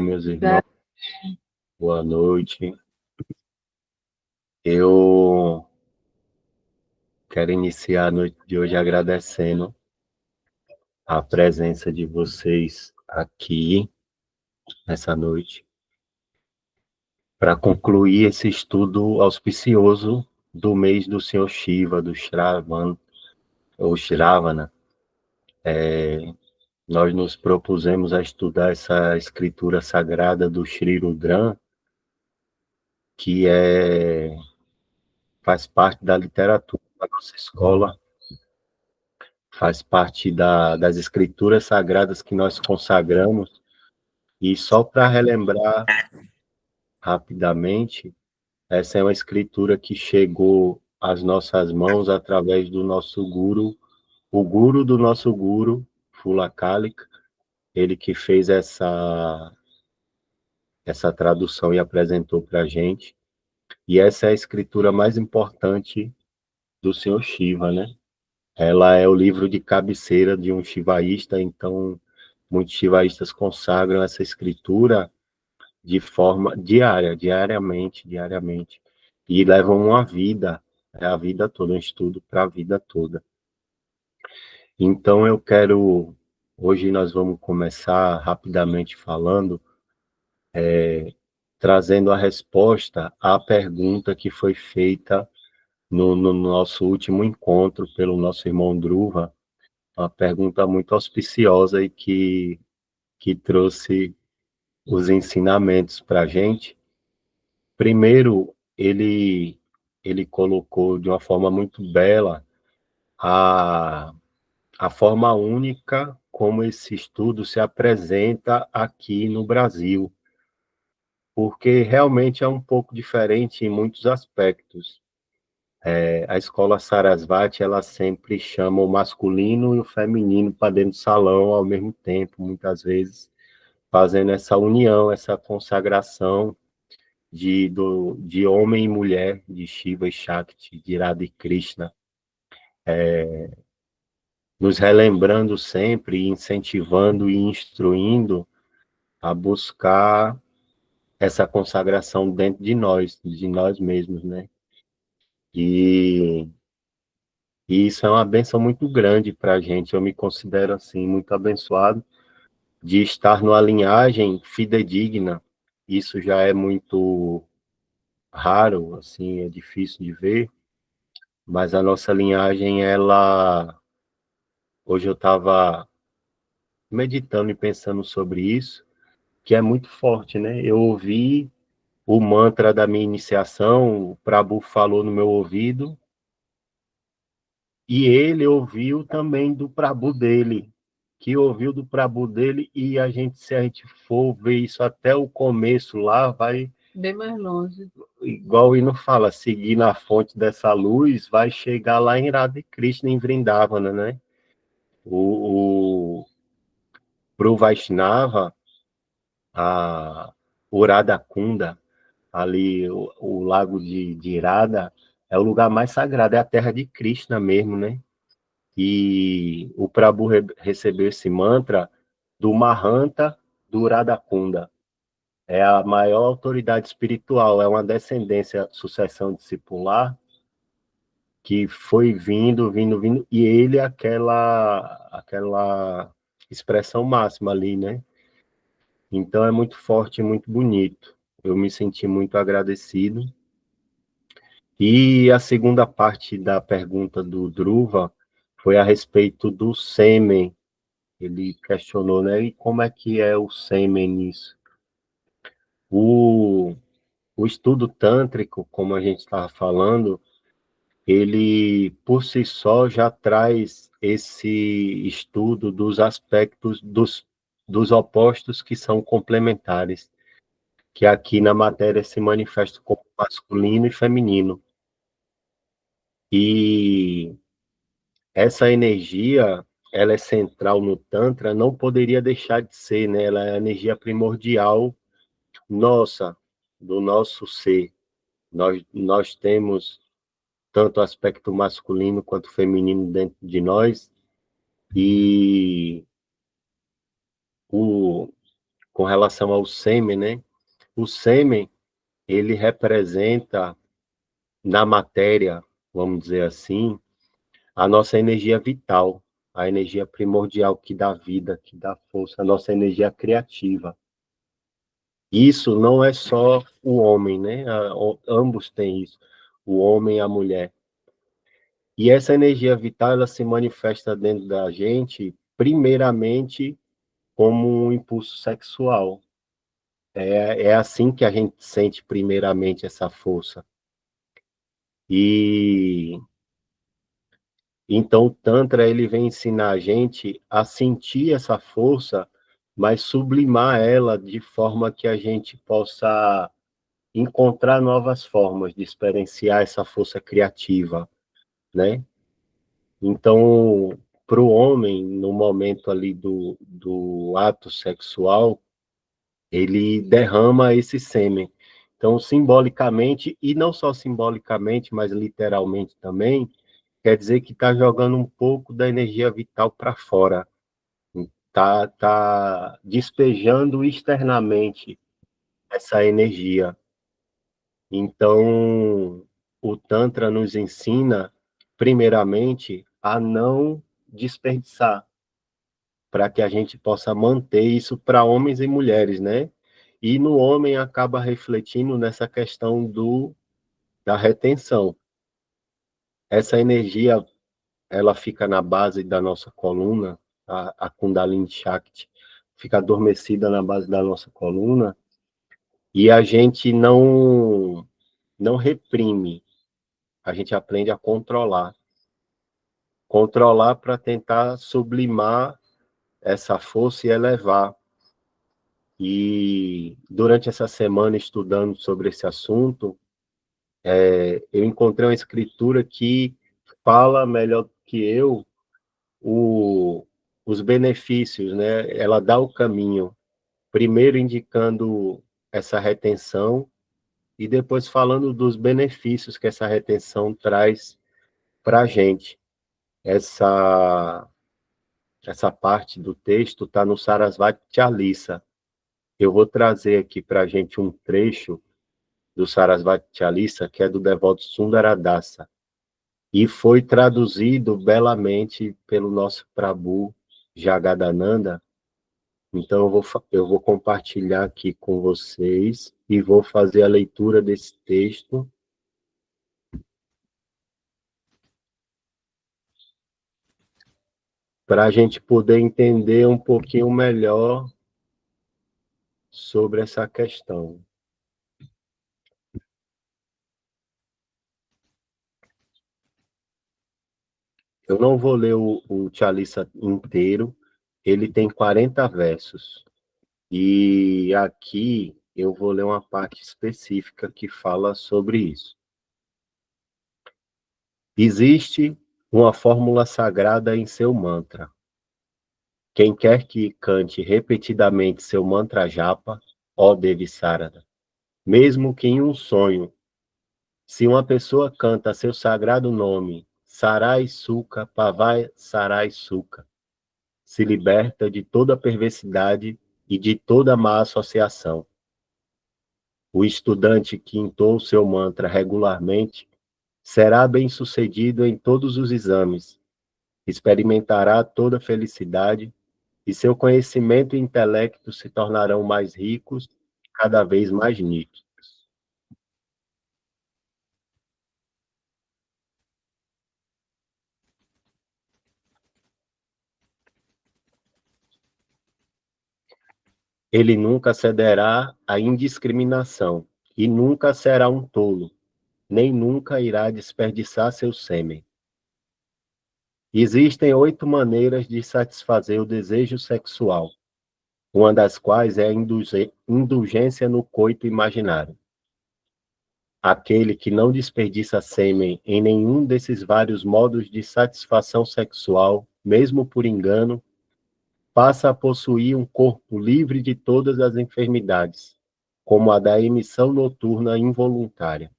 Meus irmãos, boa noite. Eu quero iniciar a noite de hoje agradecendo a presença de vocês aqui nessa noite para concluir esse estudo auspicioso do mês do Senhor Shiva, do Shravan, ou Shravana. Nós nos propusemos a estudar essa escritura sagrada do Shri Rudran, que faz parte da literatura da nossa escola, faz parte das escrituras sagradas que nós consagramos. E só para relembrar rapidamente, essa é uma escritura que chegou às nossas mãos através do nosso guru, o guru do nosso guru, Fulakalik, ele que fez essa tradução e apresentou para a gente. E essa é a escritura mais importante do Senhor Shiva, né? Ela é o livro de cabeceira de um shivaísta, então muitos shivaístas consagram essa escritura de forma diariamente, e levam uma vida, a vida toda, um estudo para a vida toda. Então hoje nós vamos começar rapidamente falando, trazendo a resposta à pergunta que foi feita no nosso último encontro pelo nosso irmão Dhruva, uma pergunta muito auspiciosa e que trouxe os ensinamentos para a gente. Primeiro, ele colocou de uma forma muito bela a forma única como esse estudo se apresenta aqui no Brasil, porque realmente é um pouco diferente em muitos aspectos. A escola Sarasvati, ela sempre chama o masculino e o feminino para dentro do salão ao mesmo tempo, muitas vezes, fazendo essa união, essa consagração de homem e mulher, de Shiva e Shakti, de Radha e Krishna, nos relembrando sempre, incentivando e instruindo a buscar essa consagração dentro de nós mesmos, né? E isso é uma bênção muito grande para a gente. Eu me considero, assim, muito abençoado de estar numa linhagem fidedigna. Isso já é muito raro, assim, é difícil de ver, mas a nossa linhagem, hoje eu estava meditando e pensando sobre isso, que é muito forte, né? Eu ouvi o mantra da minha iniciação, o Prabhu falou no meu ouvido, e ele ouviu também do Prabhu dele, que ouviu do Prabhu dele, e se a gente for ver isso até o começo lá, vai... Bem mais longe. Igual o hino fala, seguir na fonte dessa luz, vai chegar lá em Radha Krishna, em Vrindavana, né? Pro Vaishnava, o Radha Kunda, ali, o lago de Irada, é o lugar mais sagrado, é a terra de Krishna mesmo, né? E o Prabhu recebeu esse mantra do Mahanta do Radha Kunda. É a maior autoridade espiritual, é uma descendência, sucessão discipular, que foi vindo, e ele é aquela expressão máxima ali, né? Então é muito forte, muito bonito. Eu me senti muito agradecido. E a segunda parte da pergunta do Dhruva foi a respeito do sêmen. Ele questionou, né? E como é que é o sêmen nisso? O estudo tântrico, como a gente estava falando, ele, por si só, já traz esse estudo dos aspectos dos opostos que são complementares, que aqui na matéria se manifesta como masculino e feminino. E essa energia, ela é central no Tantra, não poderia deixar de ser, né? Ela é a energia primordial nossa, do nosso ser. Nós temos tanto o aspecto masculino quanto feminino dentro de nós, e com relação ao sêmen, né? O sêmen, ele representa na matéria, vamos dizer assim, a nossa energia vital, a energia primordial que dá vida, que dá força, a nossa energia criativa. Isso não é só o homem, né? Ambos têm isso, o homem e a mulher. E essa energia vital, ela se manifesta dentro da gente, primeiramente, como um impulso sexual. É assim que a gente sente primeiramente essa força. E então o Tantra ele vem ensinar a gente a sentir essa força, mas sublimar ela de forma que a gente possa encontrar novas formas de experienciar essa força criativa, né? Então, para o homem, no momento ali do ato sexual, ele derrama esse sêmen. Então, simbolicamente, e não só simbolicamente, mas literalmente também, quer dizer que está jogando um pouco da energia vital para fora, tá despejando externamente essa energia. Então, o Tantra nos ensina, primeiramente, a não desperdiçar, para que a gente possa manter isso para homens e mulheres, né? E no homem acaba refletindo nessa questão da retenção. Essa energia, ela fica na base da nossa coluna, a Kundalini Shakti, fica adormecida na base da nossa coluna, e a gente não reprime, a gente aprende a controlar. Controlar para tentar sublimar essa força e elevar. E durante essa semana, estudando sobre esse assunto, eu encontrei uma escritura que fala melhor que eu os benefícios, né? Ela dá o caminho, primeiro indicando essa retenção e depois falando dos benefícios que essa retenção traz para a gente. Essa parte do texto está no Sarasvati Chalisa. Eu vou trazer aqui para a gente um trecho do Sarasvati Chalisa, que é do devoto Sundaradasa, e foi traduzido belamente pelo nosso Prabhu Jagadananda. Então, eu vou compartilhar aqui com vocês e vou fazer a leitura desse texto para a gente poder entender um pouquinho melhor sobre essa questão. Eu não vou ler o Chalisa inteiro, ele tem 40 versos. E aqui eu vou ler uma parte específica que fala sobre isso. Existe uma fórmula sagrada em seu mantra. Quem quer que cante repetidamente seu mantra japa, ó Devisarada, mesmo que em um sonho, se uma pessoa canta seu sagrado nome, Sarai Sukha Pavai Sarai Sukha, se liberta de toda perversidade e de toda má associação. O estudante que entoa o seu mantra regularmente será bem-sucedido em todos os exames, experimentará toda felicidade e seu conhecimento e intelecto se tornarão mais ricos e cada vez mais nítidos. Ele nunca cederá à indiscriminação e nunca será um tolo, nem nunca irá desperdiçar seu sêmen. Existem 8 maneiras de satisfazer o desejo sexual, uma das quais é a indulgência no coito imaginário. Aquele que não desperdiça sêmen em nenhum desses vários modos de satisfação sexual, mesmo por engano, passa a possuir um corpo livre de todas as enfermidades, como a da emissão noturna involuntária.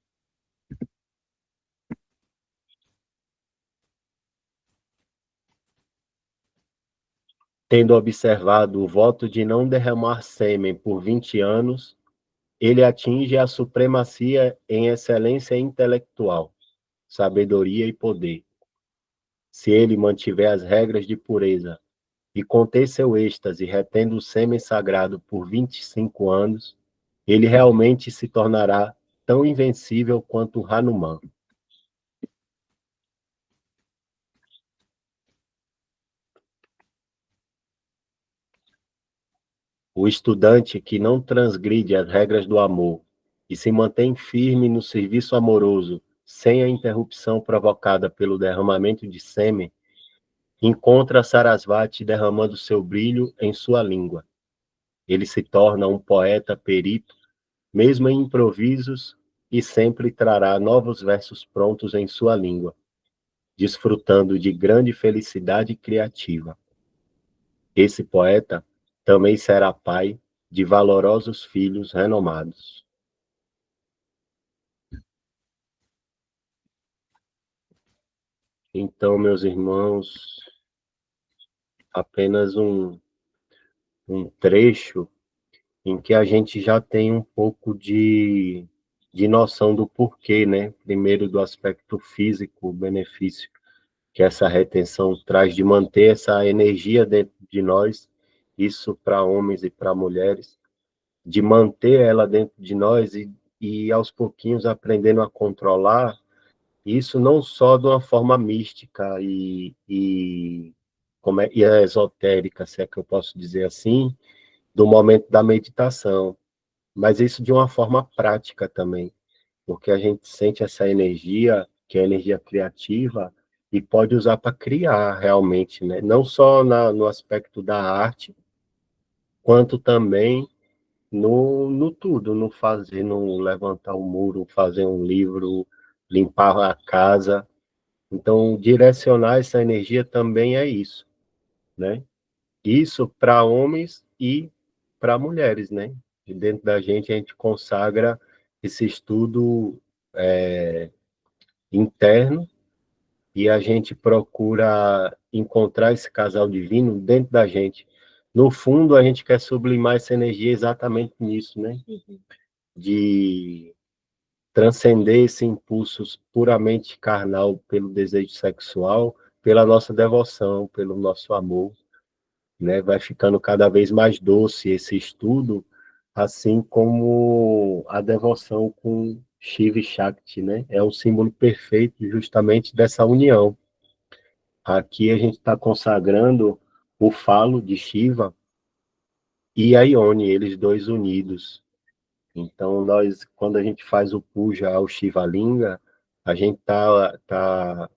Tendo observado o voto de não derramar sêmen por 20 anos, ele atinge a supremacia em excelência intelectual, sabedoria e poder. Se ele mantiver as regras de pureza e conter seu êxtase retendo o sêmen sagrado por 25 anos, ele realmente se tornará tão invencível quanto Hanuman. O estudante que não transgride as regras do amor e se mantém firme no serviço amoroso, sem a interrupção provocada pelo derramamento de sêmen, encontra Sarasvati derramando seu brilho em sua língua. Ele se torna um poeta perito, mesmo em improvisos, e sempre trará novos versos prontos em sua língua, desfrutando de grande felicidade criativa. Esse poeta também será pai de valorosos filhos renomados. Então, meus irmãos, apenas um trecho em que a gente já tem um pouco de noção do porquê, né? Primeiro, do aspecto físico, o benefício que essa retenção traz de manter essa energia dentro de nós, isso para homens e para mulheres, de manter ela dentro de nós e aos pouquinhos aprendendo a controlar isso não só de uma forma mística e esotérica, se é que eu posso dizer assim, do momento da meditação, mas isso de uma forma prática também, porque a gente sente essa energia, que é a energia criativa, e pode usar para criar realmente, né? Não só no aspecto da arte, quanto também no tudo, no fazer, no levantar um muro, fazer um livro, limpar a casa. Então, direcionar essa energia também é isso, né? Isso para homens e para mulheres, né? E dentro da gente, a gente consagra esse estudo interno e a gente procura encontrar esse casal divino dentro da gente. No fundo, a gente quer sublimar essa energia exatamente nisso, né? De transcender esse impulso puramente carnal pelo desejo sexual, pela nossa devoção, pelo nosso amor, né? Vai ficando cada vez mais doce esse estudo, assim como a devoção com Shiva e Shakti, né? É o símbolo perfeito justamente dessa união. Aqui a gente está consagrando o falo de Shiva e a Ione, eles dois unidos. Então, nós, quando a gente faz o puja ao Shiva Linga, a gente tá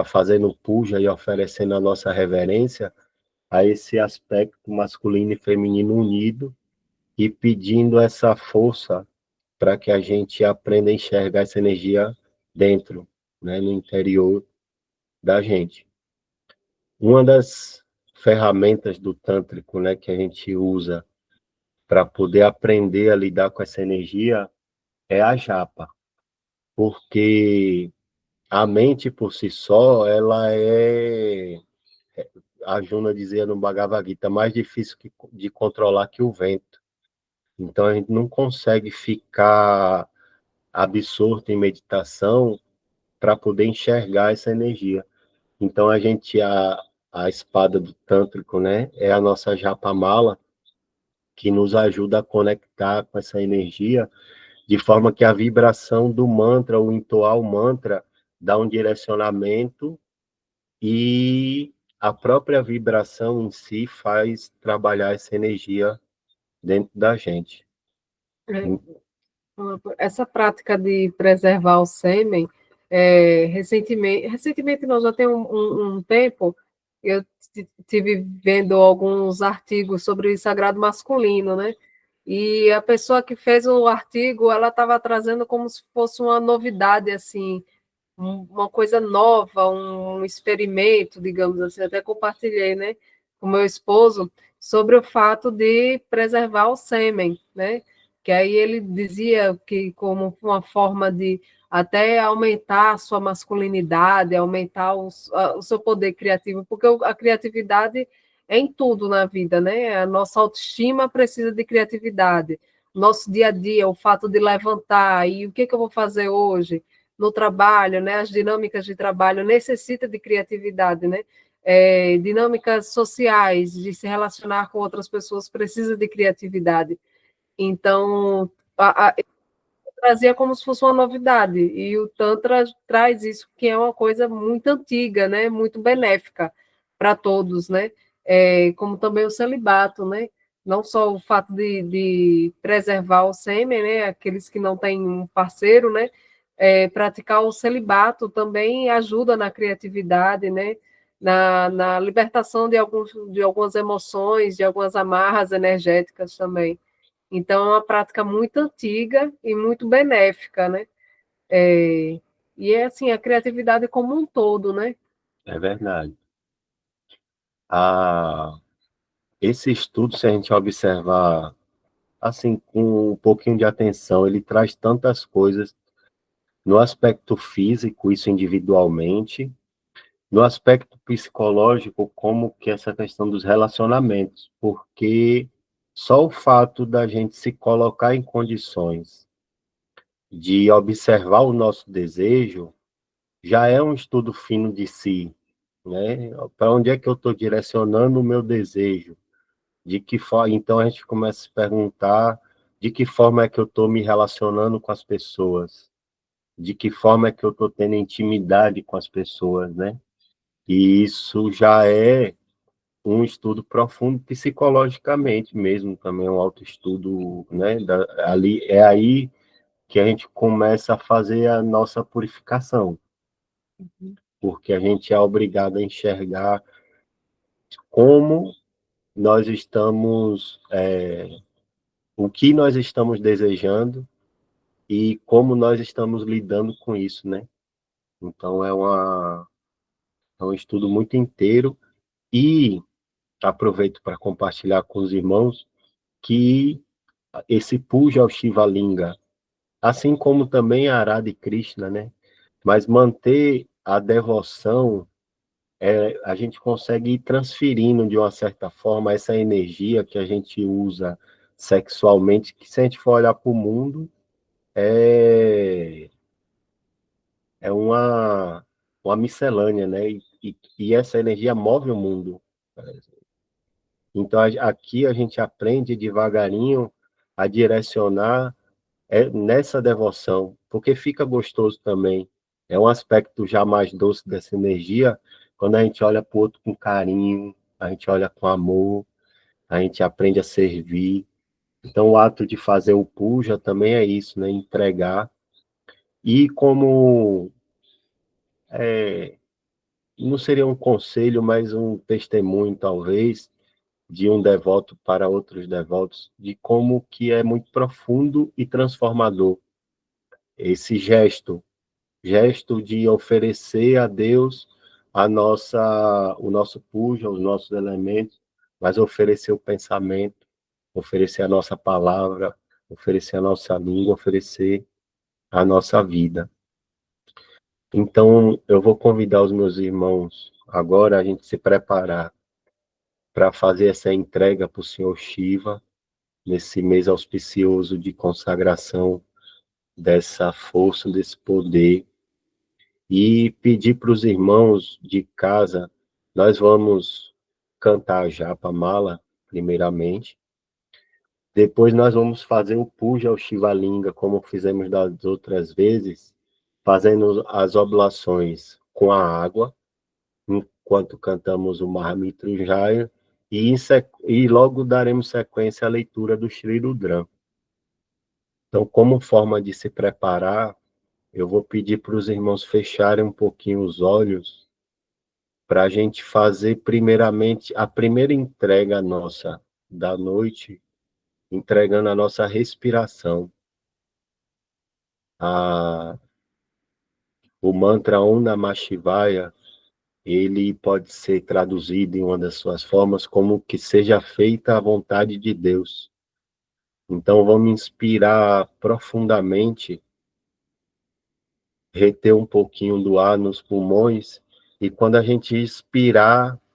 fazendo o puja e oferecendo a nossa reverência a esse aspecto masculino e feminino unido e pedindo essa força para que a gente aprenda a enxergar essa energia dentro, né, no interior da gente. Uma das ferramentas do tântrico, né, que a gente usa para poder aprender a lidar com essa energia é a japa, porque a mente por si só, ela a Juna dizia no Bhagavad Gita, mais difícil de controlar que o vento. Então a gente não consegue ficar absorto em meditação para poder enxergar essa energia. Então a espada do tântrico, né, é a nossa japamala que nos ajuda a conectar com essa energia de forma que a vibração do mantra, o entoar o mantra, dá um direcionamento e a própria vibração em si faz trabalhar essa energia dentro da gente. É, essa prática de preservar o sêmen, recentemente não, já tem um tempo, eu tive vendo alguns artigos sobre o sagrado masculino, né? E a pessoa que fez o artigo, ela estava trazendo como se fosse uma novidade, assim, uma coisa nova, um experimento, digamos assim, até compartilhei, né, com meu esposo, sobre o fato de preservar o sêmen, né, que aí ele dizia que como uma forma de até aumentar a sua masculinidade, aumentar o seu poder criativo, porque a criatividade é em tudo na vida, né? A nossa autoestima precisa de criatividade. Nosso dia a dia, o fato de levantar e o que, que eu vou fazer hoje no trabalho, né? As dinâmicas de trabalho necessita de criatividade, né? Dinâmicas sociais, de se relacionar com outras pessoas, precisa de criatividade. Então, trazia como se fosse uma novidade, e o Tantra traz isso, que é uma coisa muito antiga, né? Muito benéfica para todos, né? Como também o celibato, né? Não só o fato de preservar o sêmen, né? Aqueles que não têm um parceiro, né? Praticar o celibato também ajuda na criatividade, né? Na libertação de algumas emoções, de algumas amarras energéticas também. Então, é uma prática muito antiga e muito benéfica, né? E é assim, a criatividade como um todo, né? É verdade. Ah, esse estudo, se a gente observar assim com um pouquinho de atenção, ele traz tantas coisas no aspecto físico, isso individualmente, no aspecto psicológico, como que essa questão dos relacionamentos, porque só o fato da gente se colocar em condições de observar o nosso desejo já é um estudo fino de si, né? Para onde é que eu estou direcionando o meu desejo? De que forma? Então a gente começa a se perguntar de que forma é que eu estou me relacionando com as pessoas, de que forma é que eu estou tendo intimidade com as pessoas, né? E isso já é um estudo profundo psicologicamente mesmo, também um autoestudo, né? Ali é aí que a gente começa a fazer a nossa purificação, porque a gente é obrigado a enxergar como nós estamos, o que nós estamos desejando e como nós estamos lidando com isso, né? Então é um estudo muito inteiro e aproveito para compartilhar com os irmãos que esse Puja ao Shiva Linga, assim como também a Arada e Krishna, né? Mas manter a devoção, a gente consegue ir transferindo de uma certa forma essa energia que a gente usa sexualmente, que se a gente for olhar para o mundo, é, é uma miscelânea, né? E essa energia move o mundo. Então, aqui a gente aprende devagarinho a direcionar nessa devoção, porque fica gostoso também. É um aspecto já mais doce dessa energia, quando a gente olha para o outro com carinho, a gente olha com amor, a gente aprende a servir. Então, o ato de fazer o puja também é isso, né? Entregar. E como não seria um conselho, mas um testemunho, talvez, de um devoto para outros devotos, de como que é muito profundo e transformador esse gesto de oferecer a Deus o nosso puja, os nossos elementos, mas oferecer o pensamento, oferecer a nossa palavra, oferecer a nossa língua, oferecer a nossa vida. Então, eu vou convidar os meus irmãos agora a gente se preparar para fazer essa entrega para o Senhor Shiva, nesse mês auspicioso de consagração dessa força, desse poder, e pedir para os irmãos de casa, nós vamos cantar a Japa Mala, primeiramente, depois nós vamos fazer o puja ao Shivalinga, como fizemos das outras vezes, fazendo as oblações com a água, enquanto cantamos o Mahamrityunjaya, e logo daremos sequência à leitura do Shri Rudram. Então, como forma de se preparar, eu vou pedir para os irmãos fecharem um pouquinho os olhos, para a gente fazer primeiramente a primeira entrega nossa da noite, entregando a nossa respiração. O mantra Om Namah Shivaya, ele pode ser traduzido em uma das suas formas como que seja feita a vontade de Deus. Então vamos inspirar profundamente, reter um pouquinho do ar nos pulmões, e quando a gente expirar,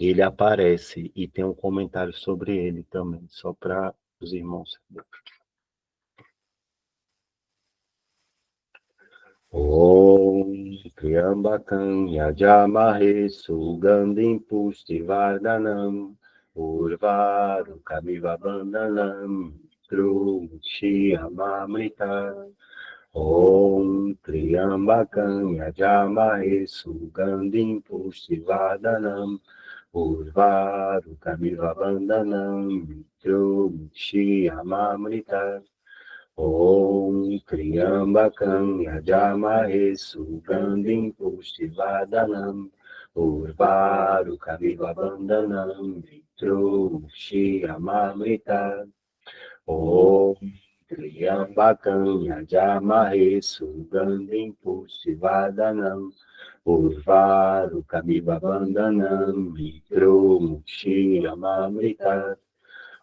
ele aparece e tem um comentário sobre ele também, só para os irmãos saberem. Om Triambakam Yajamahe Sugandhim Pushtivardhanam Urvarukamiva Bandhanam Trumshiyamamrita. Om Triambakam Yajamahe Sugandhim Pushtivardhanam Urvarukamiva Bandhanam Trumshiyamamrita. Om Triambakam Yajamahe Sugandhim Pushtivardhanam Urvarukamiva Bandhanam Vitrushyamamrita. Om Triambakam Yajamahe Sugandhim Pushtivardhanam Urvarukamiva Bandhanam Vitrushyamamrita.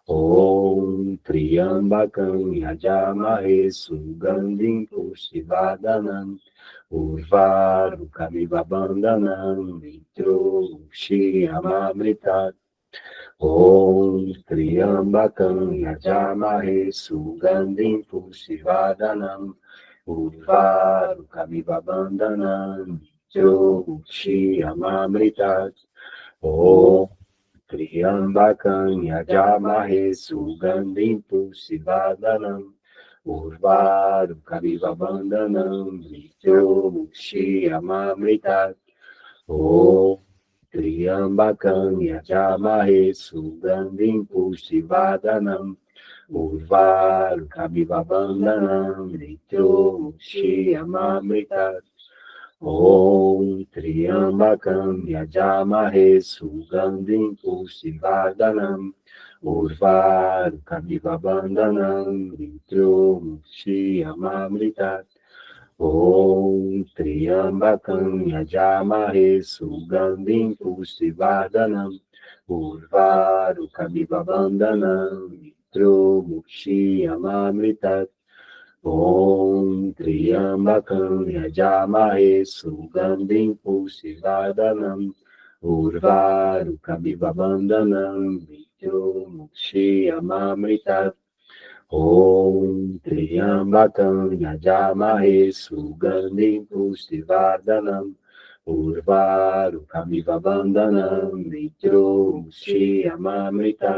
Om Triambakam Yajamahe Sugandhim Pushtivardhanam Urvarukamiva Bandhanam Vitrushyamamrita. Om Triambakam Yajamahe Sugandhim Pushtivardhanam Urvarukamiva Bandhanam Vitrushyamamrita. Om Triambakam Yajamahe Sugandhim Pushtivardhanam Urvarukamiva Bandhanam Vitrushyamamrita. Om Triambakam Yajamahe Sugandhim Pushtivardhanam Urvarukamiva Bandhanam Vitrushyamamrita. Om Triambakam Yajamahe Sugandhim Pushtivardhanam Urvarukamiva Bandhanam Vitrushyamamrita. Om Triambakam Yajamahe Sugandhim Pushtivardhanam Urvarukamiva Bandhanam Vitrushyamamrita. Om Triambakam Yajamahe Sugandhim Pushtivardhanam Urvarukamiva Bandhanam Vitrushyamamrita. Om Triambakam Yajamahe Sugandhim Pushtivardhanam Urvarukamiva Bandhanam Vitrushyamamrita.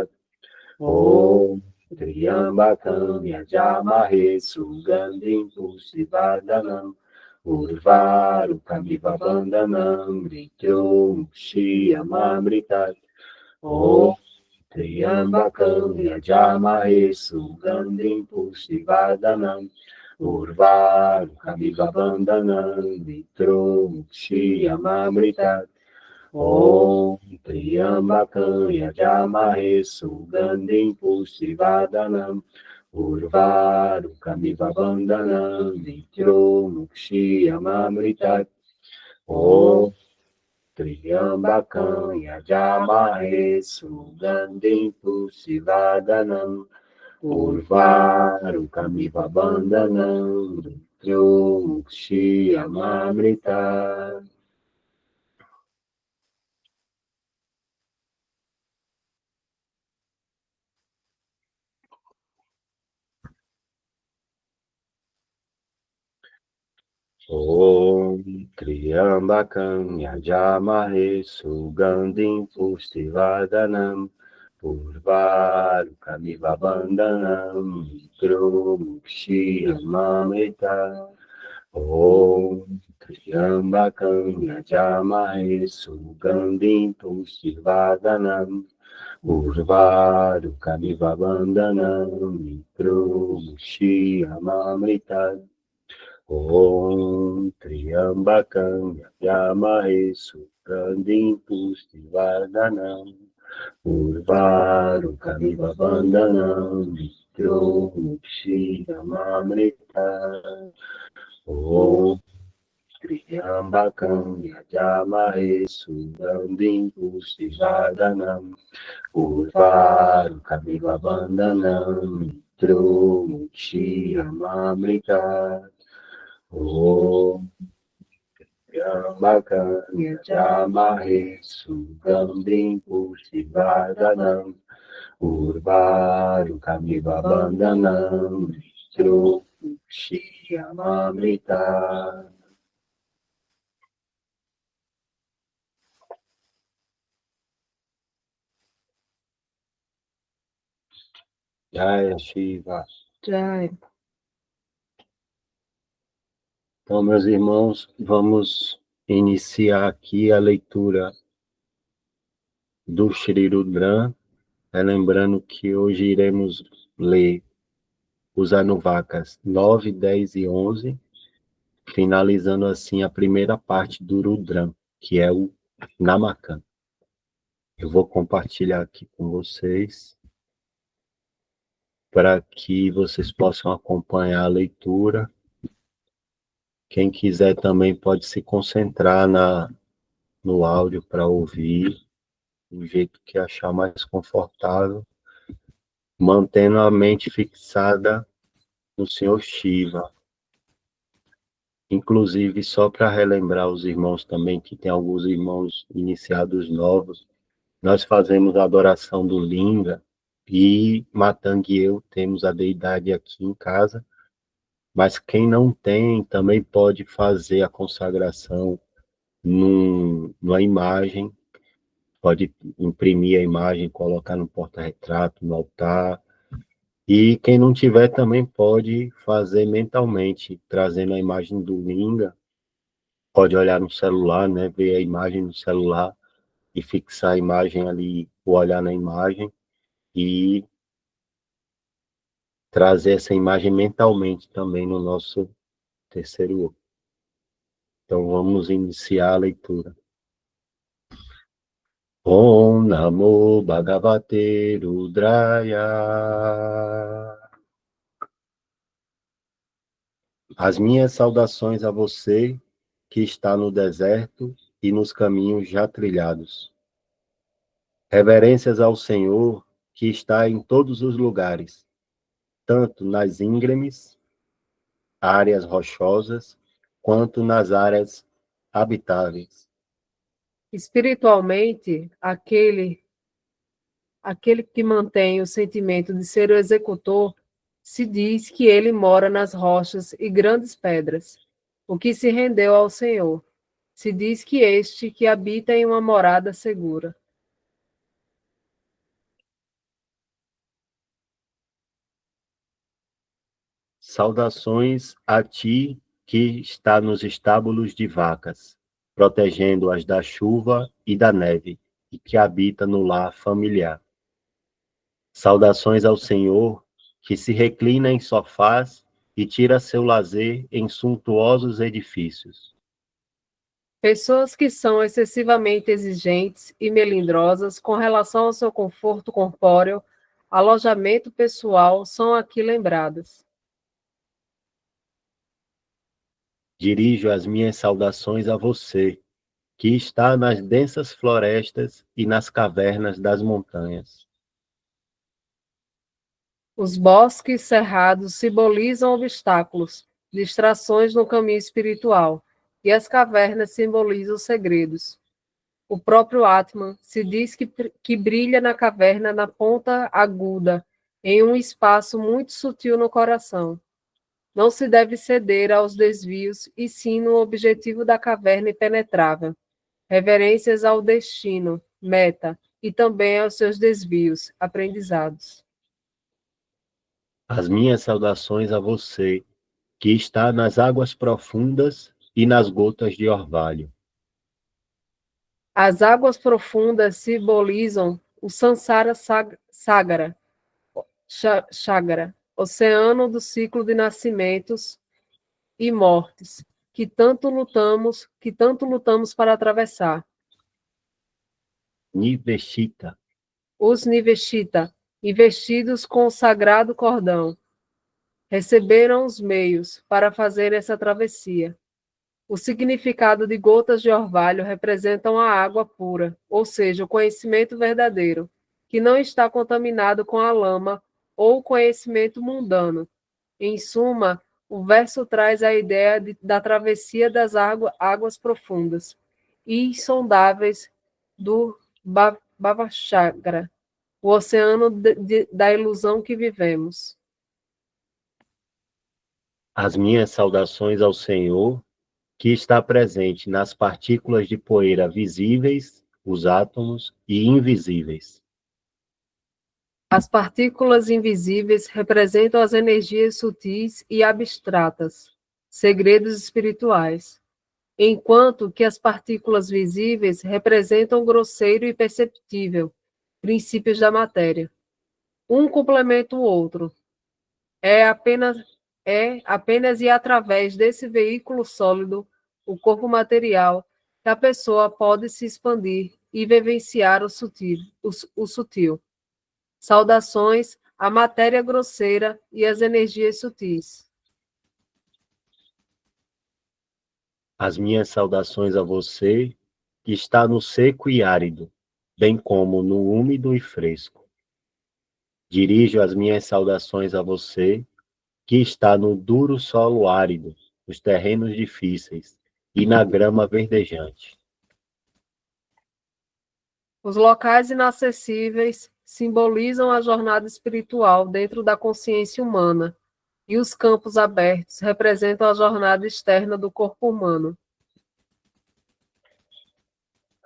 Om Triambakam Yajamahe Sugandhim Pushtivardhanam Urvarukamiva Bandhanam Vitrushyamamrita. Om Triambakam Yajamahe Sugandhim Pushtivardhanam Urvarukamiva Bandhanam Vitrushyamamrita. Om Triambakam Yajamahe Sugandhim Pushtivardhanam Urvarukamiva Bandhanam Vitrushyamamrita. Om Triambakam Yajamahe Sugandhim Pushtivardhanam Urvarukamiva Bandhanam Vitrushyamamrita. Om Triambakam Yajamahe Sugandhim Pushtivardhanam Urvarukamiva Bandhanam Vitrushyamamrita. Om Triambakam Yajamahe Sugandhim Pushtivardhanam Urvarukamiva Bandhanam Vitrushyamamrita. Om Triambakam Yajamahe Sugandhim Pushtivardhanam Urvarukamiva Bandhanam Vitrushyamamrita. Om Triambakam Yajamahe Sugandhim Pushtivardhanam Urvarukamiva Bandhanam Vitrushyamamrita. Om Baganya Jamahe Sugandhim Pushtivardanam Urvaru Kamiva Bandhanam Vishnu Shiyamamrita. Jaya Shiva. Jai. Então, meus irmãos, vamos iniciar aqui a leitura do Shri Rudram, lembrando que hoje iremos ler os Anuvakas 9, 10 e 11, finalizando assim a primeira parte do Rudram, que é o Namakan. Eu vou compartilhar aqui com vocês, para que vocês possam acompanhar a leitura. Quem quiser também pode se concentrar no áudio para ouvir, do jeito que achar mais confortável, mantendo a mente fixada no Senhor Shiva. Inclusive, só para relembrar os irmãos também, que tem alguns irmãos iniciados novos, nós fazemos a adoração do Linga, e Matang e eu temos a deidade aqui em casa, mas quem não tem também pode fazer a consagração numa imagem, pode imprimir a imagem, colocar no porta-retrato, no altar, e quem não tiver também pode fazer mentalmente, trazendo a imagem do Linga, pode olhar no celular, né, ver a imagem no celular e fixar a imagem ali, o olhar na imagem, e trazer essa imagem mentalmente também no nosso terceiro olho. Então vamos iniciar a leitura. Om Namo Bhagavate Rudraya. As minhas saudações a você que está no deserto e nos caminhos já trilhados. Reverências ao Senhor que está em todos os lugares, tanto nas íngremes, áreas rochosas, quanto nas áreas habitáveis. Espiritualmente, aquele que mantém o sentimento de ser o executor, se diz que ele mora nas rochas e grandes pedras, o que se rendeu ao Senhor. Se diz que este que habita em uma morada segura. Saudações a ti que está nos estábulos de vacas, protegendo-as da chuva e da neve, e que habita no lar familiar. Saudações ao Senhor que se reclina em sofás e tira seu lazer em suntuosos edifícios. Pessoas que são excessivamente exigentes e melindrosas com relação ao seu conforto corpóreo, alojamento pessoal, são aqui lembradas. Dirijo as minhas saudações a você, que está nas densas florestas e nas cavernas das montanhas. Os bosques cerrados simbolizam obstáculos, distrações no caminho espiritual, e as cavernas simbolizam segredos. O próprio Atman se diz que brilha na caverna na ponta aguda, em um espaço muito sutil no coração. Não se deve ceder aos desvios, e sim no objetivo da caverna impenetrável. Reverências ao destino, meta, e também aos seus desvios, aprendizados. As minhas saudações a você, que está nas águas profundas e nas gotas de orvalho. As águas profundas simbolizam o Sansara Sagara, Chagara, oceano do ciclo de nascimentos e mortes, que tanto lutamos para atravessar. Niveshita. Os Niveshita, investidos com o sagrado cordão, receberam os meios para fazer essa travessia. O significado de gotas de orvalho representam a água pura, ou seja, o conhecimento verdadeiro, que não está contaminado com a lama ou o conhecimento mundano. Em suma, O verso traz a ideia da travessia das águas profundas e insondáveis do Bhavachagra, o oceano da ilusão que vivemos. As minhas saudações ao Senhor, que está presente nas partículas de poeira visíveis, os átomos, e invisíveis. As partículas invisíveis representam as energias sutis e abstratas, segredos espirituais, enquanto que as partículas visíveis representam o grosseiro e perceptível, princípios da matéria. Um complementa o outro. É apenas e através desse veículo sólido, o corpo material, que a pessoa pode se expandir e vivenciar o sutil. Saudações à matéria grosseira e às energias sutis. As minhas saudações a você, que está no seco e árido, bem como no úmido e fresco. Dirijo as minhas saudações a você, que está no duro solo árido, nos terrenos difíceis e na grama verdejante. Os locais inacessíveis simbolizam a jornada espiritual dentro da consciência humana, e os campos abertos representam a jornada externa do corpo humano.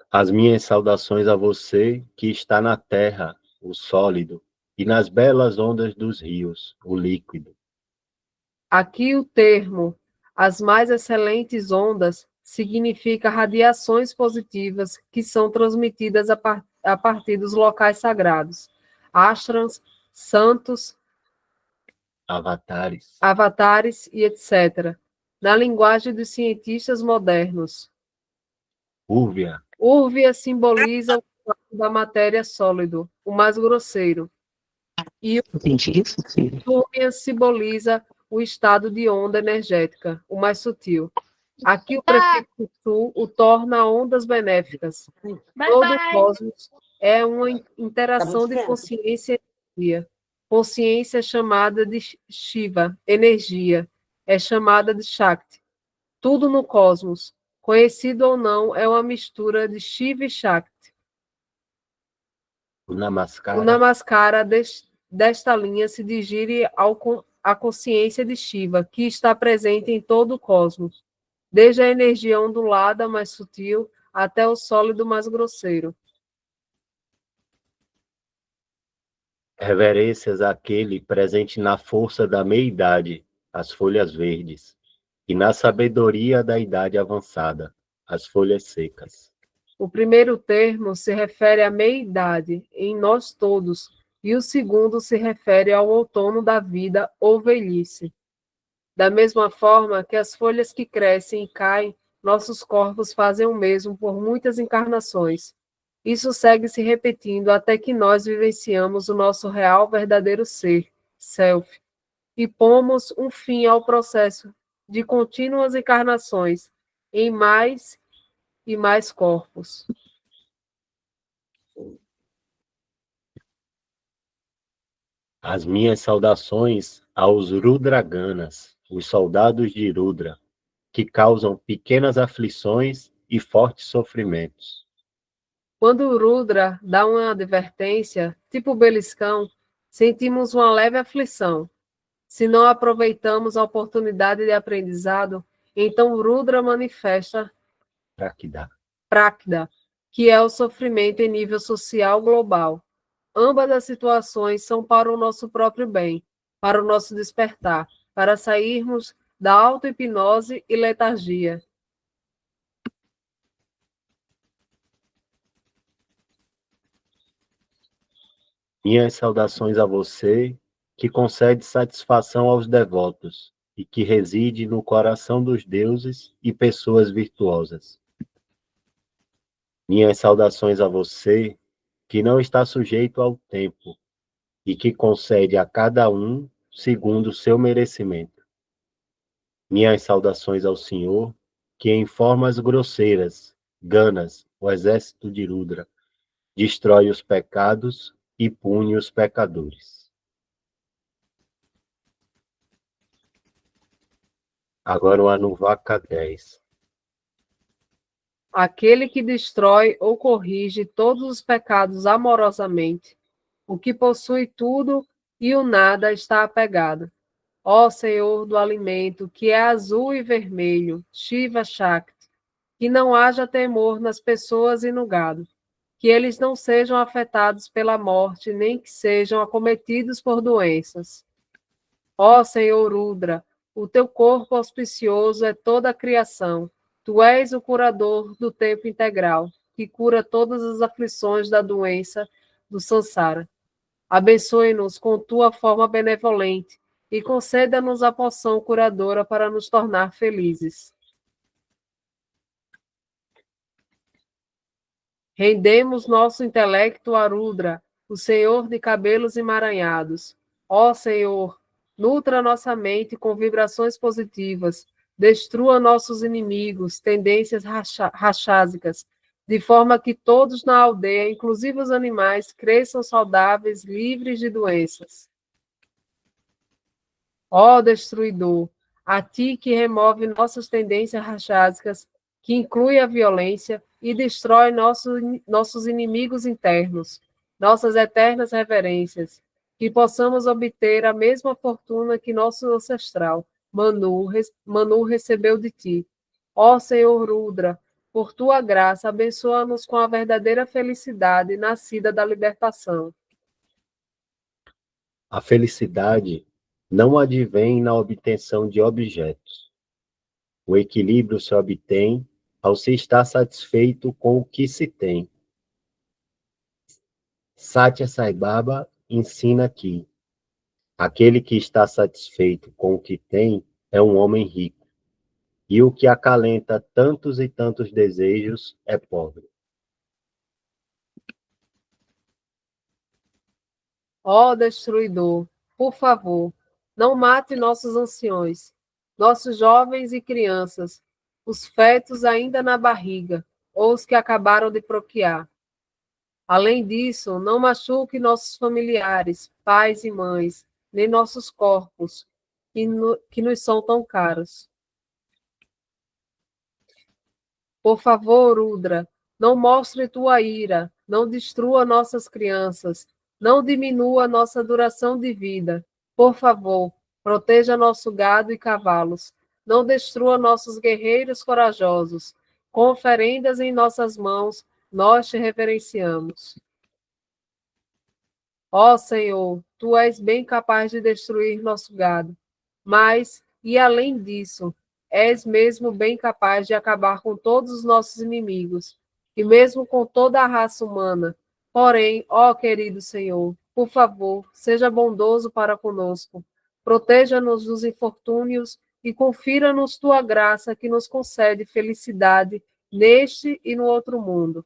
As minhas saudações a você, que está na terra, o sólido, e nas belas ondas dos rios, o líquido. Aqui o termo as mais excelentes ondas significa radiações positivas que são transmitidas a partir dos locais sagrados, ashrams, santos, avatares e etc., na linguagem dos cientistas modernos. Úrvia. Úrvia simboliza o estado da matéria sólido, o mais grosseiro. E o Túrmia simboliza o estado de onda energética, o mais sutil. Aqui o prefixo sul o torna ondas benéficas. Todo o cosmos é uma interação de consciência e energia. Consciência é chamada de Shiva, energia, é chamada de Shakti. Tudo no cosmos, conhecido ou não, é uma mistura de Shiva e Shakti. O Namaskara desta linha se dirige à consciência de Shiva, que está presente em todo o cosmos, desde a energia ondulada mais sutil até o sólido mais grosseiro. Reverências àquele presente na força da meia-idade, as folhas verdes, e na sabedoria da idade avançada, as folhas secas. O primeiro termo se refere à meia-idade em nós todos, e o segundo se refere ao outono da vida ou velhice. Da mesma forma que as folhas que crescem e caem, nossos corpos fazem o mesmo por muitas encarnações. Isso segue se repetindo até que nós vivenciamos o nosso real verdadeiro ser, self, e pomos um fim ao processo de contínuas encarnações em mais e mais corpos. As minhas saudações aos Rudraganas, os soldados de Rudra, que causam pequenas aflições e fortes sofrimentos. Quando o Rudra dá uma advertência, tipo beliscão, sentimos uma leve aflição. Se não aproveitamos a oportunidade de aprendizado, então o Rudra manifesta Prakda, que é o sofrimento em nível social global. Ambas as situações são para o nosso próprio bem, para o nosso despertar, para sairmos da auto-hipnose e letargia. Minhas saudações a você, que concede satisfação aos devotos e que reside no coração dos deuses e pessoas virtuosas. Minhas saudações a você, que não está sujeito ao tempo e que concede a cada um segundo o seu merecimento. Minhas saudações ao Senhor, que em formas grosseiras, Ganas, o exército de Rudra, destrói os pecados e pune os pecadores. Agora o Anuvaka 10. Aquele que destrói ou corrige todos os pecados amorosamente, o que possui tudo e o nada está apegado. Ó Senhor do alimento, que é azul e vermelho, Shiva Shakti, que não haja temor nas pessoas e no gado, que eles não sejam afetados pela morte, nem que sejam acometidos por doenças. Ó Senhor Rudra, o teu corpo auspicioso é toda a criação. Tu és o curador do tempo integral, que cura todas as aflições da doença do samsara. Abençoe-nos com tua forma benevolente e conceda-nos a poção curadora para nos tornar felizes. Rendemos nosso intelecto a Rudra, o Senhor de cabelos emaranhados. Ó Senhor, nutra nossa mente com vibrações positivas, destrua nossos inimigos, tendências rachásicas, de forma que todos na aldeia, inclusive os animais, cresçam saudáveis, livres de doenças. Ó destruidor, a ti que remove nossas tendências rachásicas, que inclui a violência e destrói nossos inimigos internos, nossas eternas reverências, que possamos obter a mesma fortuna que nosso ancestral, Manu recebeu de ti. Ó Senhor Rudra, por tua graça, abençoa-nos com a verdadeira felicidade nascida da libertação. A felicidade não advém na obtenção de objetos. O equilíbrio se obtém ao se estar satisfeito com o que se tem. Satya Sai Baba ensina que aquele que está satisfeito com o que tem é um homem rico, e o que acalenta tantos e tantos desejos é pobre. Ó destruidor, por favor, não mate nossos anciões, nossos jovens e crianças, os fetos ainda na barriga, ou os que acabaram de procriar. Além disso, não machuque nossos familiares, pais e mães, nem nossos corpos, que nos são tão caros. Por favor, Udra, não mostre tua ira, não destrua nossas crianças, não diminua nossa duração de vida. Por favor, proteja nosso gado e cavalos, não destrua nossos guerreiros corajosos. Com oferendas em nossas mãos, nós te reverenciamos. Ó Senhor, tu és bem capaz de destruir nosso gado, mas, e além disso, és mesmo bem capaz de acabar com todos os nossos inimigos, e mesmo com toda a raça humana. Porém, ó querido Senhor, por favor, seja bondoso para conosco, proteja-nos dos infortúnios e confira-nos tua graça que nos concede felicidade neste e no outro mundo.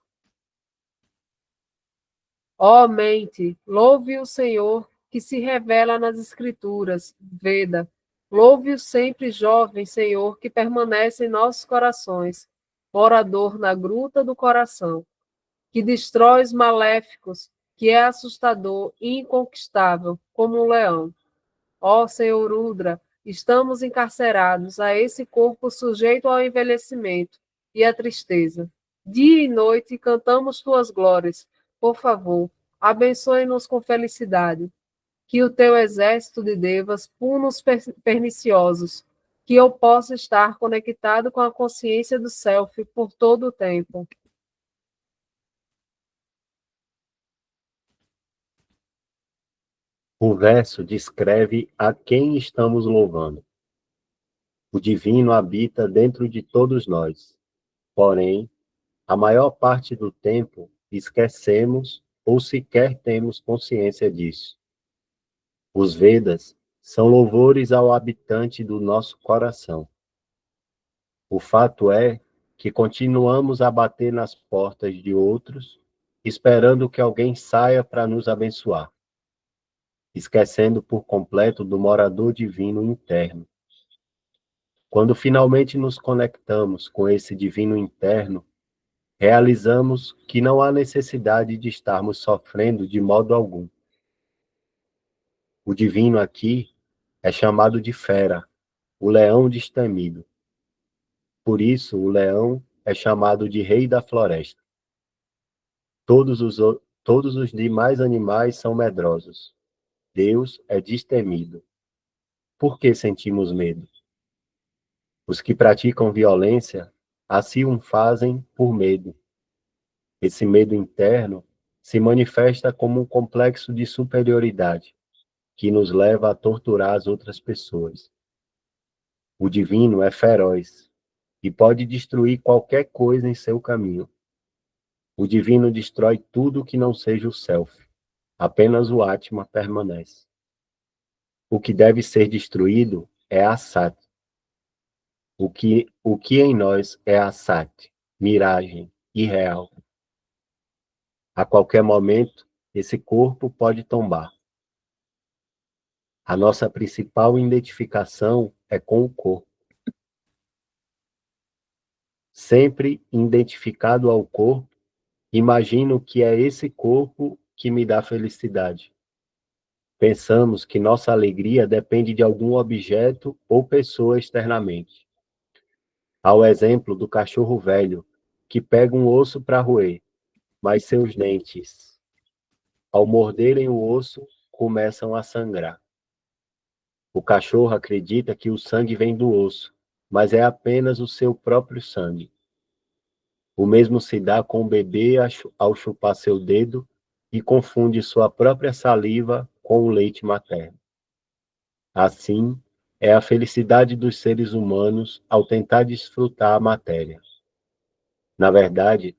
Ó mente, louve o Senhor que se revela nas Escrituras, Veda. Louve o sempre jovem Senhor que permanece em nossos corações, morador na gruta do coração, que destrói os maléficos, que é assustador e inconquistável, como um leão. Ó Senhor Rudra, estamos encarcerados a esse corpo sujeito ao envelhecimento e à tristeza. Dia e noite cantamos tuas glórias. Por favor, abençoe-nos com felicidade. Que o teu exército de devas puna os perniciosos, que eu possa estar conectado com a consciência do self por todo o tempo. O verso descreve a quem estamos louvando. O divino habita dentro de todos nós. Porém, a maior parte do tempo esquecemos ou sequer temos consciência disso. Os Vedas são louvores ao habitante do nosso coração. O fato é que continuamos a bater nas portas de outros, esperando que alguém saia para nos abençoar, esquecendo por completo do morador divino interno. Quando finalmente nos conectamos com esse divino interno, realizamos que não há necessidade de estarmos sofrendo de modo algum. O divino aqui é chamado de fera, o leão destemido. Por isso, o leão é chamado de rei da floresta. Todos os demais animais são medrosos. Deus é destemido. Por que sentimos medo? Os que praticam violência assim o fazem por medo. Esse medo interno se manifesta como um complexo de superioridade que nos leva a torturar as outras pessoas. O divino é feroz e pode destruir qualquer coisa em seu caminho. O divino destrói tudo que não seja o self. Apenas o Atma permanece. O que deve ser destruído é a Sat. O que em nós é a Sat, miragem, irreal. A qualquer momento, esse corpo pode tombar. A nossa principal identificação é com o corpo. Sempre identificado ao corpo, imagino que é esse corpo que me dá felicidade. Pensamos que nossa alegria depende de algum objeto ou pessoa externamente. Ao exemplo do cachorro velho, que pega um osso para roer, mas seus dentes, ao morderem o osso, começam a sangrar. O cachorro acredita que o sangue vem do osso, mas é apenas o seu próprio sangue. O mesmo se dá com o bebê ao chupar seu dedo e confunde sua própria saliva com o leite materno. Assim, é a felicidade dos seres humanos ao tentar desfrutar a matéria. Na verdade,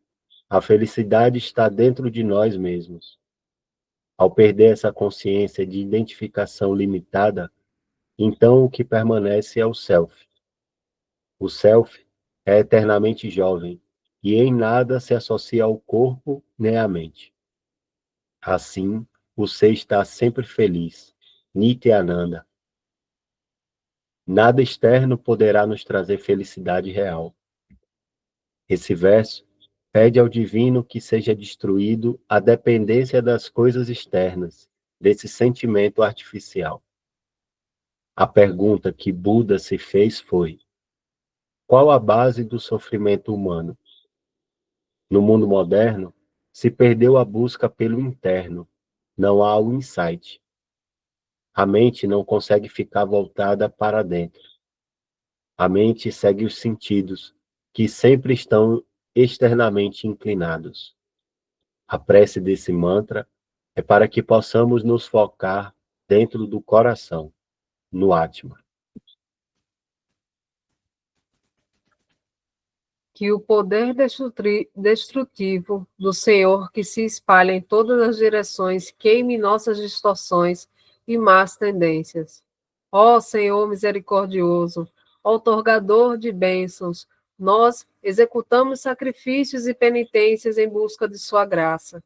a felicidade está dentro de nós mesmos. Ao perder essa consciência de identificação limitada, então o que permanece é o self. O self é eternamente jovem e em nada se associa ao corpo nem à mente. Assim, o ser está sempre feliz, Nityananda. Nada externo poderá nos trazer felicidade real. Esse verso pede ao divino que seja destruído a dependência das coisas externas, desse sentimento artificial. A pergunta que Buda se fez foi: qual a base do sofrimento humano? No mundo moderno, se perdeu a busca pelo interno, não há o insight. A mente não consegue ficar voltada para dentro. A mente segue os sentidos, que sempre estão externamente inclinados. A prece desse mantra é para que possamos nos focar dentro do coração, no Atma. Que o poder destrutivo do Senhor que se espalha em todas as direções queime nossas distorções e más tendências. Ó Senhor misericordioso, outorgador de bênçãos, nós executamos sacrifícios e penitências em busca de sua graça.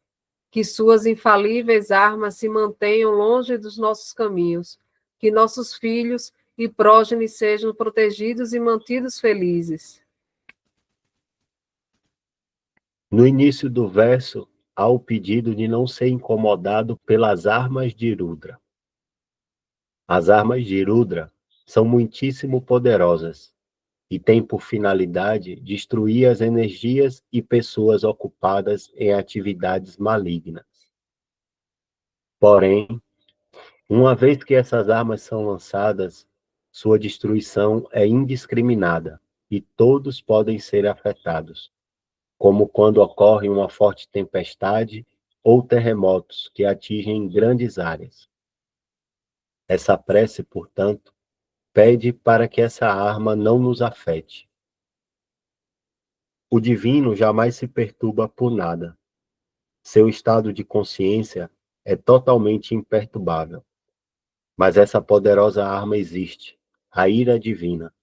Que suas infalíveis armas se mantenham longe dos nossos caminhos, que nossos filhos e prógenes sejam protegidos e mantidos felizes. No início do verso, há o pedido de não ser incomodado pelas armas de Rudra. As armas de Rudra são muitíssimo poderosas e têm por finalidade destruir as energias e pessoas ocupadas em atividades malignas. Porém, uma vez que essas armas são lançadas, sua destruição é indiscriminada e todos podem ser afetados, como quando ocorre uma forte tempestade ou terremotos que atingem grandes áreas. Essa prece, portanto, pede para que essa arma não nos afete. O divino jamais se perturba por nada. Seu estado de consciência é totalmente imperturbável. Mas essa poderosa arma existe, a ira divina.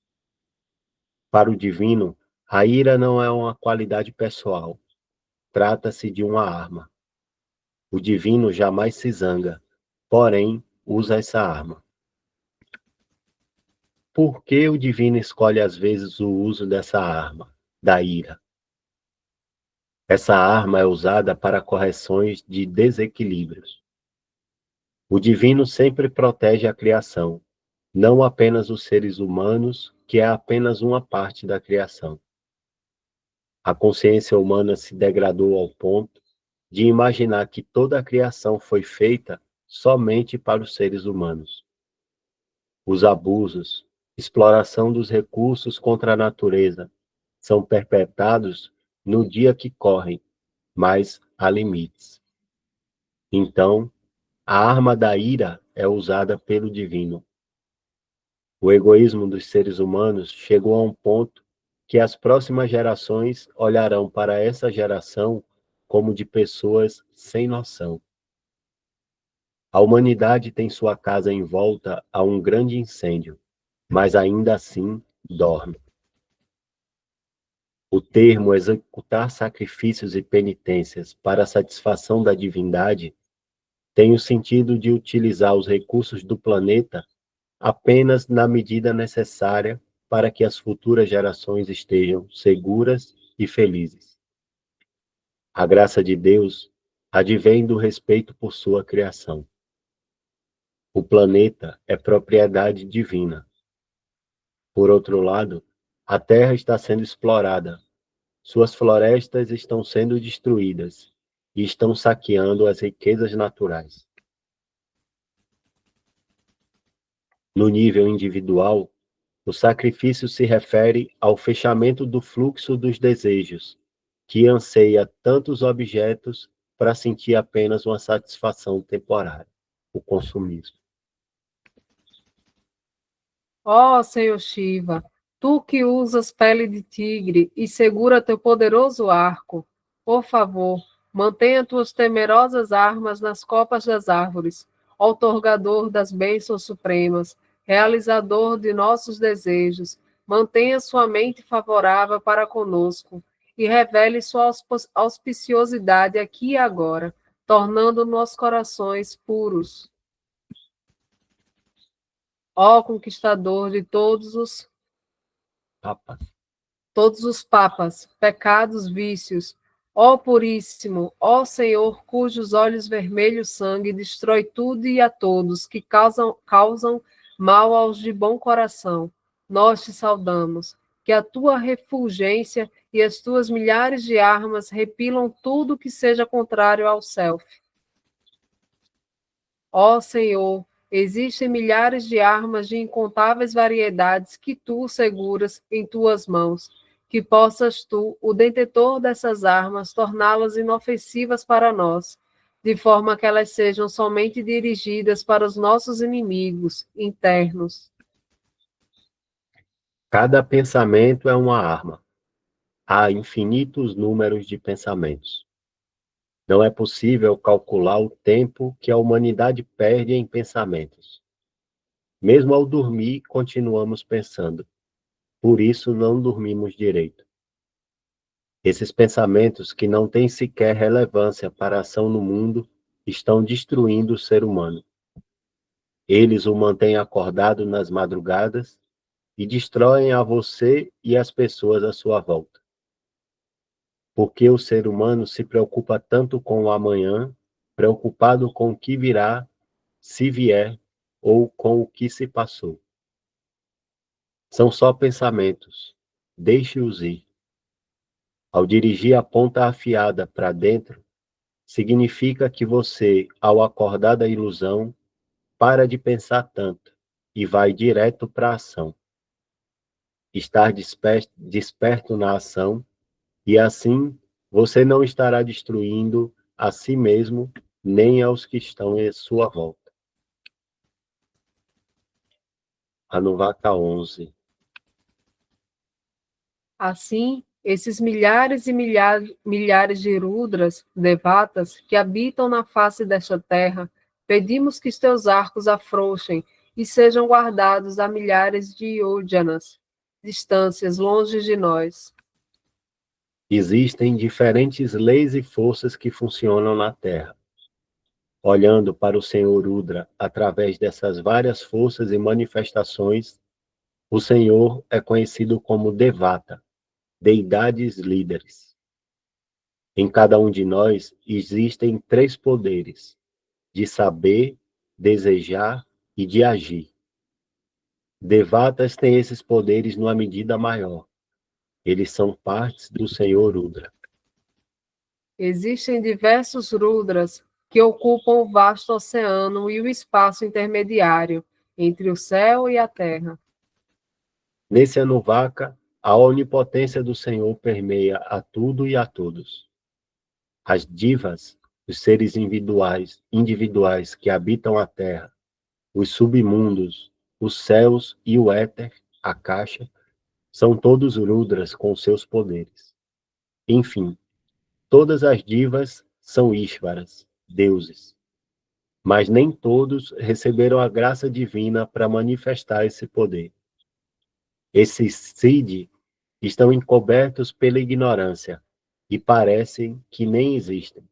Para o divino, a ira não é uma qualidade pessoal, trata-se de uma arma. O divino jamais se zanga, porém usa essa arma. Por que o divino escolhe às vezes o uso dessa arma, da ira? Essa arma é usada para correções de desequilíbrios. O divino sempre protege a criação, não apenas os seres humanos, que é apenas uma parte da criação. A consciência humana se degradou ao ponto de imaginar que toda a criação foi feita somente para os seres humanos. Os abusos, exploração dos recursos contra a natureza, são perpetrados no dia que correm, mas há limites. Então, a arma da ira é usada pelo divino. O egoísmo dos seres humanos chegou a um ponto que as próximas gerações olharão para essa geração como de pessoas sem noção. A humanidade tem sua casa em volta a um grande incêndio, mas ainda assim dorme. O termo executar sacrifícios e penitências para a satisfação da divindade tem o sentido de utilizar os recursos do planeta apenas na medida necessária para que as futuras gerações estejam seguras e felizes. A graça de Deus advém do respeito por sua criação. O planeta é propriedade divina. Por outro lado, a Terra está sendo explorada. Suas florestas estão sendo destruídas e estão saqueando as riquezas naturais. No nível individual, o sacrifício se refere ao fechamento do fluxo dos desejos, que anseia tantos objetos para sentir apenas uma satisfação temporária, o consumismo. Ó Senhor Shiva, tu que usas pele de tigre e segura teu poderoso arco, por favor, mantenha tuas temerosas armas nas copas das árvores, outorgador das bênçãos supremas, realizador de nossos desejos, mantenha sua mente favorável para conosco e revele sua auspiciosidade aqui e agora, tornando nossos corações puros. Ó conquistador de Papa. todos os papas, pecados, vícios, ó Puríssimo, ó Senhor, cujos olhos vermelhos sangue destrói tudo e a todos que causam mal aos de bom coração. Nós te saudamos, que a tua refulgência e as tuas milhares de armas repilam tudo que seja contrário ao self. Ó Senhor, existem milhares de armas de incontáveis variedades que tu seguras em tuas mãos, que possas tu, o detentor dessas armas, torná-las inofensivas para nós, de forma que elas sejam somente dirigidas para os nossos inimigos internos. Cada pensamento é uma arma. Há infinitos números de pensamentos. Não é possível calcular o tempo que a humanidade perde em pensamentos. Mesmo ao dormir, continuamos pensando. Por isso não dormimos direito. Esses pensamentos, que não têm sequer relevância para a ação no mundo, estão destruindo o ser humano. Eles o mantêm acordado nas madrugadas e destroem a você e as pessoas à sua volta. Por que o ser humano se preocupa tanto com o amanhã, preocupado com o que virá, se vier, ou com o que se passou? São só pensamentos. Deixe-os ir. Ao dirigir a ponta afiada para dentro, significa que você, ao acordar da ilusão, para de pensar tanto e vai direto para a ação. Estar desperto na ação, e assim você não estará destruindo a si mesmo nem aos que estão em sua volta. Anuvaka 11. Assim, esses milhares e milhares de Rudras, devatas, que habitam na face desta terra, pedimos que os teus arcos afrouxem e sejam guardados a milhares de yojanas, distâncias longe de nós. Existem diferentes leis e forças que funcionam na Terra. Olhando para o Senhor Rudra através dessas várias forças e manifestações, o Senhor é conhecido como Devata, deidades líderes. Em cada um de nós existem 3 poderes: de saber, desejar e de agir. Devatas têm esses poderes numa medida maior. Eles são partes do Senhor Rudra. Existem diversos Rudras que ocupam o vasto oceano e o espaço intermediário entre o céu e a terra. Nesse Anuvaka, a onipotência do Senhor permeia a tudo e a todos. As divas, os seres individuais que habitam a terra, os submundos, os céus e o éter, a caixa, são todos Rudras com seus poderes. Enfim, todas as divas são Ishvaras, deuses, mas nem todos receberam a graça divina para manifestar esse poder. Esses Siddhi estão encobertos pela ignorância e parecem que nem existem.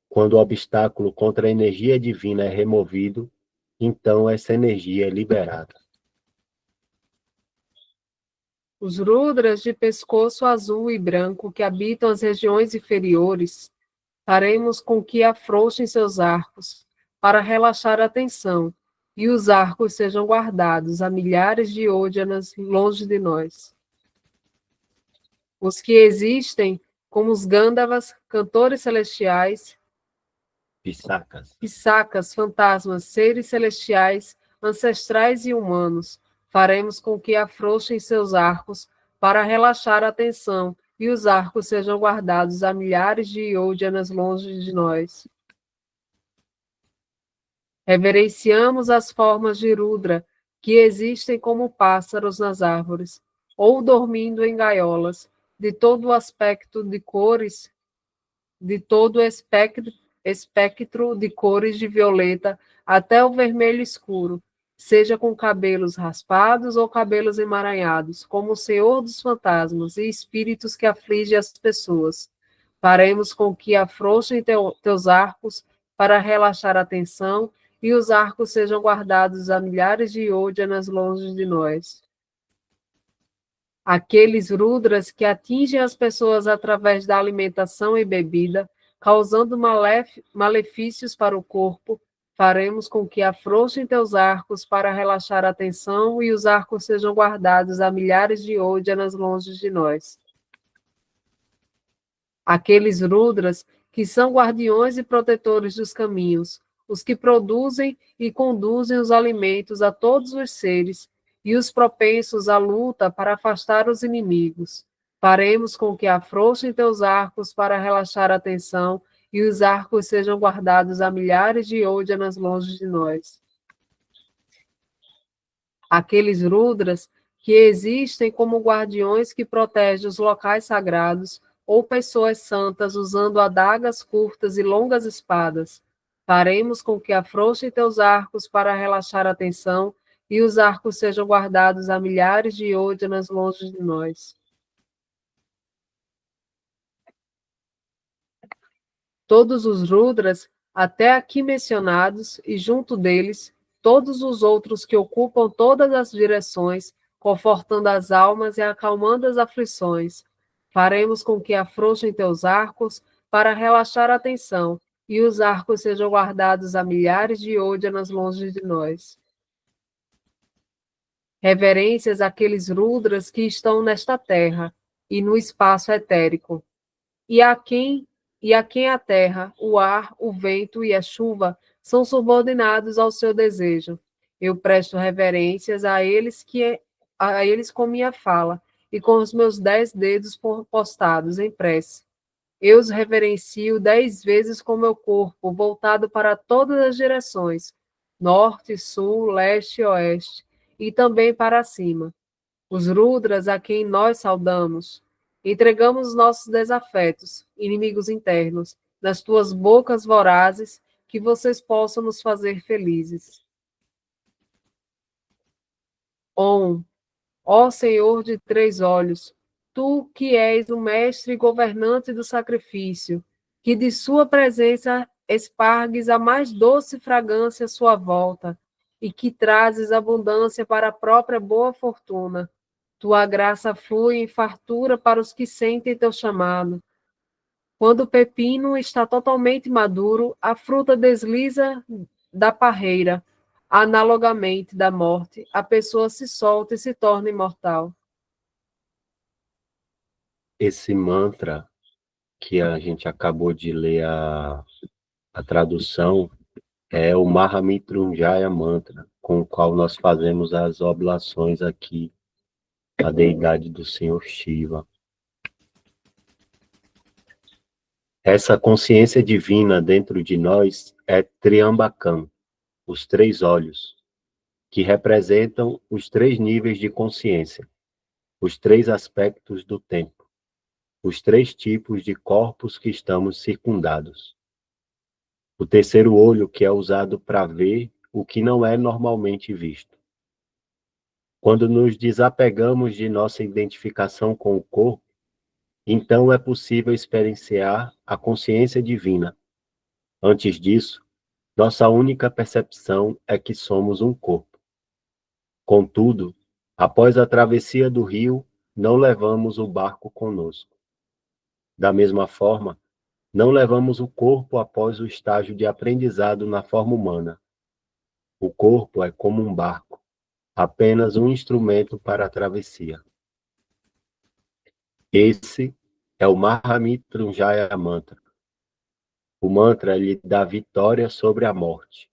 Quando o obstáculo contra a energia divina é removido, então essa energia é liberada. Os Rudras de pescoço azul e branco que habitam as regiões inferiores, faremos com que afrouxem seus arcos para relaxar a tensão, e os arcos sejam guardados a milhares de yodhanas longe de nós. Os que existem, como os Gandhavas, cantores celestiais, Pisakas, fantasmas, seres celestiais, ancestrais e humanos, faremos com que afrouxem seus arcos para relaxar a tensão e os arcos sejam guardados a milhares de yodhanas longe de nós. Reverenciamos as formas de Rudra que existem como pássaros nas árvores, ou dormindo em gaiolas, de todo o aspecto de cores, de todo o espectro de cores de violeta até o vermelho escuro, seja com cabelos raspados ou cabelos emaranhados, como o Senhor dos fantasmas e espíritos que afligem as pessoas. Faremos com que afrouxem teus arcos para relaxar a tensão e os arcos sejam guardados a milhares de yodhanas longe de nós. Aqueles Rudras que atingem as pessoas através da alimentação e bebida, causando malefícios para o corpo, faremos com que afrouxem teus arcos para relaxar a tensão e os arcos sejam guardados a milhares de yodhanas longe de nós. Aqueles Rudras que são guardiões e protetores dos caminhos, os que produzem e conduzem os alimentos a todos os seres, e os propensos à luta para afastar os inimigos. Faremos com que afrouxem teus arcos para relaxar a tensão e os arcos sejam guardados a milhares de yodhanas longe de nós. Aqueles Rudras que existem como guardiões que protegem os locais sagrados ou pessoas santas usando adagas curtas e longas espadas. Faremos com que afrouxem teus arcos para relaxar a tensão e os arcos sejam guardados a milhares de yodhanas longe de nós. Todos os Rudras, até aqui mencionados, e junto deles, todos os outros que ocupam todas as direções, confortando as almas e acalmando as aflições. Faremos com que afrouxem teus arcos para relaxar a tensão, e os arcos sejam guardados a milhares de yodhanas longe de nós. Reverências àqueles Rudras que estão nesta terra e no espaço etérico, e a quem a terra, o ar, o vento e a chuva são subordinados ao seu desejo. Eu presto reverências a eles com minha fala e com os meus 10 dedos postados em prece. Eu os reverencio 10 vezes com meu corpo, voltado para todas as direções, norte, sul, leste e oeste, e também para cima. Os Rudras a quem nós saudamos, entregamos nossos desafetos, inimigos internos, nas tuas bocas vorazes, que vocês possam nos fazer felizes. Ó Senhor de 3 olhos, tu que és o mestre e governante do sacrifício, que de sua presença espargues a mais doce fragrância à sua volta, e que trazes abundância para a própria boa fortuna. Tua graça flui em fartura para os que sentem teu chamado. Quando o pepino está totalmente maduro, a fruta desliza da parreira. Analogamente da morte, a pessoa se solta e se torna imortal. Esse mantra que a gente acabou de ler a tradução é o Mahamrityunjaya Mantra, com o qual nós fazemos as oblações aqui à deidade do Senhor Shiva. Essa consciência divina dentro de nós é Triambakam, os três olhos, que representam os três níveis de consciência, os três aspectos do tempo, os três tipos de corpos que estamos circundados. O terceiro olho que é usado para ver o que não é normalmente visto. Quando nos desapegamos de nossa identificação com o corpo, então é possível experienciar a consciência divina. Antes disso, nossa única percepção é que somos um corpo. Contudo, após a travessia do rio, não levamos o barco conosco. Da mesma forma, não levamos o corpo após o estágio de aprendizado na forma humana. O corpo é como um barco, apenas um instrumento para a travessia. Esse é o Mahamrityunjaya Mantra. O mantra lhe dá vitória sobre a morte.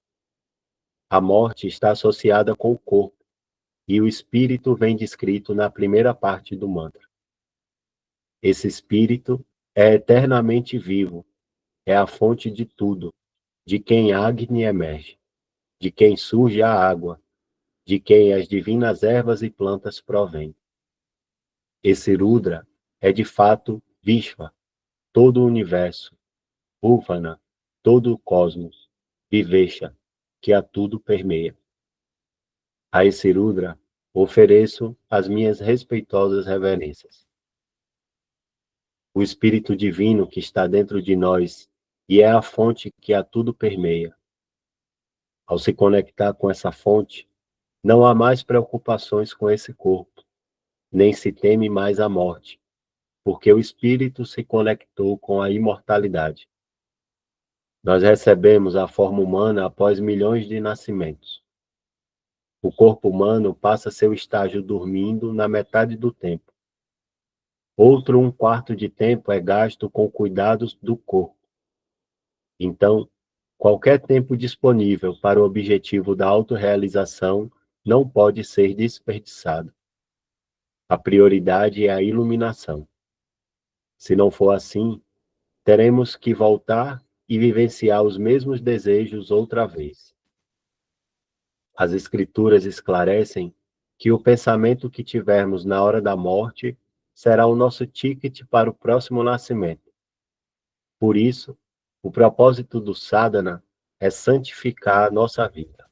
A morte está associada com o corpo, e o espírito vem descrito na primeira parte do mantra. Esse espírito é eternamente vivo, é a fonte de tudo, de quem Agni emerge, de quem surge a água, de quem as divinas ervas e plantas provêm. Esse Rudra é de fato Vishva, todo o universo, Bhuvana, todo o cosmos, Vivesha, que a tudo permeia. A esse Rudra ofereço as minhas respeitosas reverências. O Espírito Divino que está dentro de nós e é a fonte que a tudo permeia. Ao se conectar com essa fonte, não há mais preocupações com esse corpo, nem se teme mais a morte, porque o Espírito se conectou com a imortalidade. Nós recebemos a forma humana após milhões de nascimentos. O corpo humano passa seu estágio dormindo na metade do tempo. Outro um quarto de tempo é gasto com cuidados do corpo. Então, qualquer tempo disponível para o objetivo da autorrealização não pode ser desperdiçado. A prioridade é a iluminação. Se não for assim, teremos que voltar e vivenciar os mesmos desejos outra vez. As Escrituras esclarecem que o pensamento que tivermos na hora da morte será o nosso ticket para o próximo nascimento. Por isso, o propósito do sadhana é santificar a nossa vida.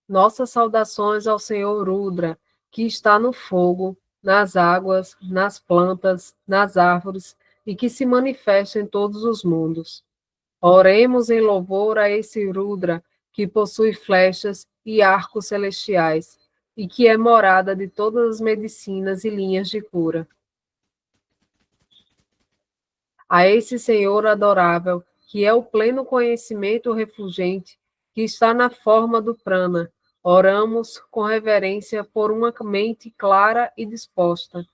Nossas saudações ao Senhor Rudra, que está no fogo, nas águas, nas plantas, nas árvores e que se manifesta em todos os mundos. Oremos em louvor a esse Rudra, que possui flechas e arcos celestiais, e que é morada de todas as medicinas e linhas de cura. A esse Senhor adorável, que é o pleno conhecimento refulgente, que está na forma do prana, oramos com reverência por uma mente clara e disposta.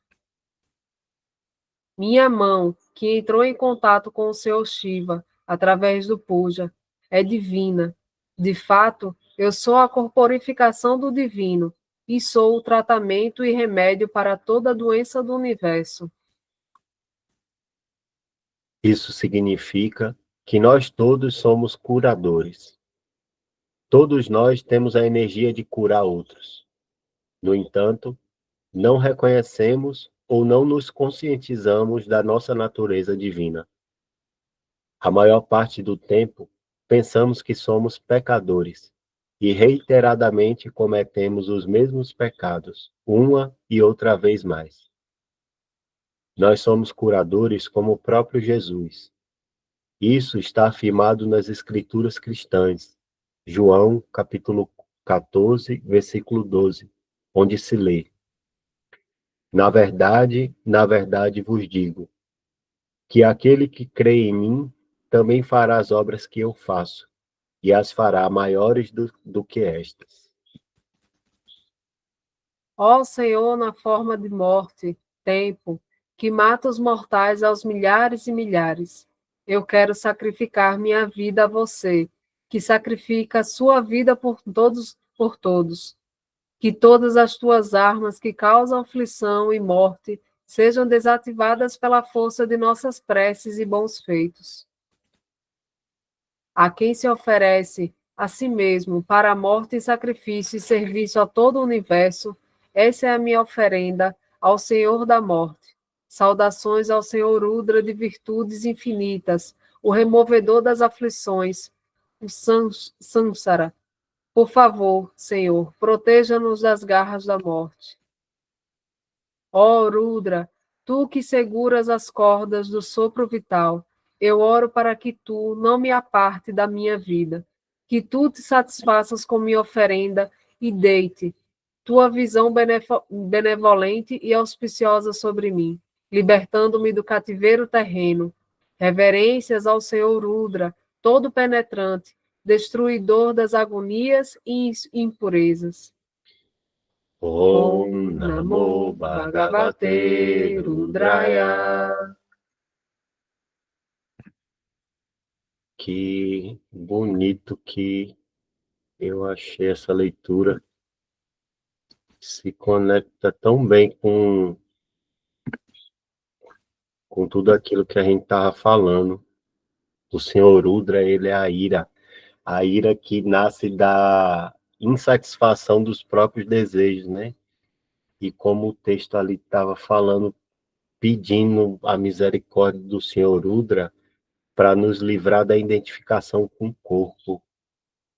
Minha mão, que entrou em contato com o Senhor Shiva, através do puja, é divina. De fato, eu sou a corporificação do divino e sou o tratamento e remédio para toda doença do universo. Isso significa que nós todos somos curadores. Todos nós temos a energia de curar outros. No entanto, não reconhecemos ou não nos conscientizamos da nossa natureza divina. A maior parte do tempo, pensamos que somos pecadores e reiteradamente cometemos os mesmos pecados, uma e outra vez mais. Nós somos curadores como o próprio Jesus. Isso está afirmado nas Escrituras cristãs, João, capítulo 14, versículo 12, onde se lê: na verdade vos digo, que aquele que crê em mim também fará as obras que eu faço, e as fará maiores do que estas. Ó Senhor, na forma de morte, tempo, que mata os mortais aos milhares e milhares, eu quero sacrificar minha vida a você, que sacrifica a sua vida por todos. Que todas as tuas armas que causam aflição e morte sejam desativadas pela força de nossas preces e bons feitos. A quem se oferece a si mesmo para a morte e sacrifício e serviço a todo o universo, essa é a minha oferenda ao Senhor da morte. Saudações ao Senhor Rudra de virtudes infinitas, o removedor das aflições, o Samsara. Por favor, Senhor, proteja-nos das garras da morte. Ó Rudra, tu que seguras as cordas do sopro vital, eu oro para que tu não me aparte da minha vida, que tu te satisfaças com minha oferenda e deite tua visão benevolente e auspiciosa sobre mim, libertando-me do cativeiro terreno. Reverências ao Senhor Rudra, todo penetrante, destruidor das agonias e impurezas. Om Namo Bhagavate Rudraya. Que bonito que eu achei essa leitura. Se conecta tão bem com tudo aquilo que a gente estava falando. O Senhor Rudra, ele é a ira que nasce da insatisfação dos próprios desejos, né? E como o texto ali estava falando, pedindo a misericórdia do Senhor Rudra para nos livrar da identificação com o corpo,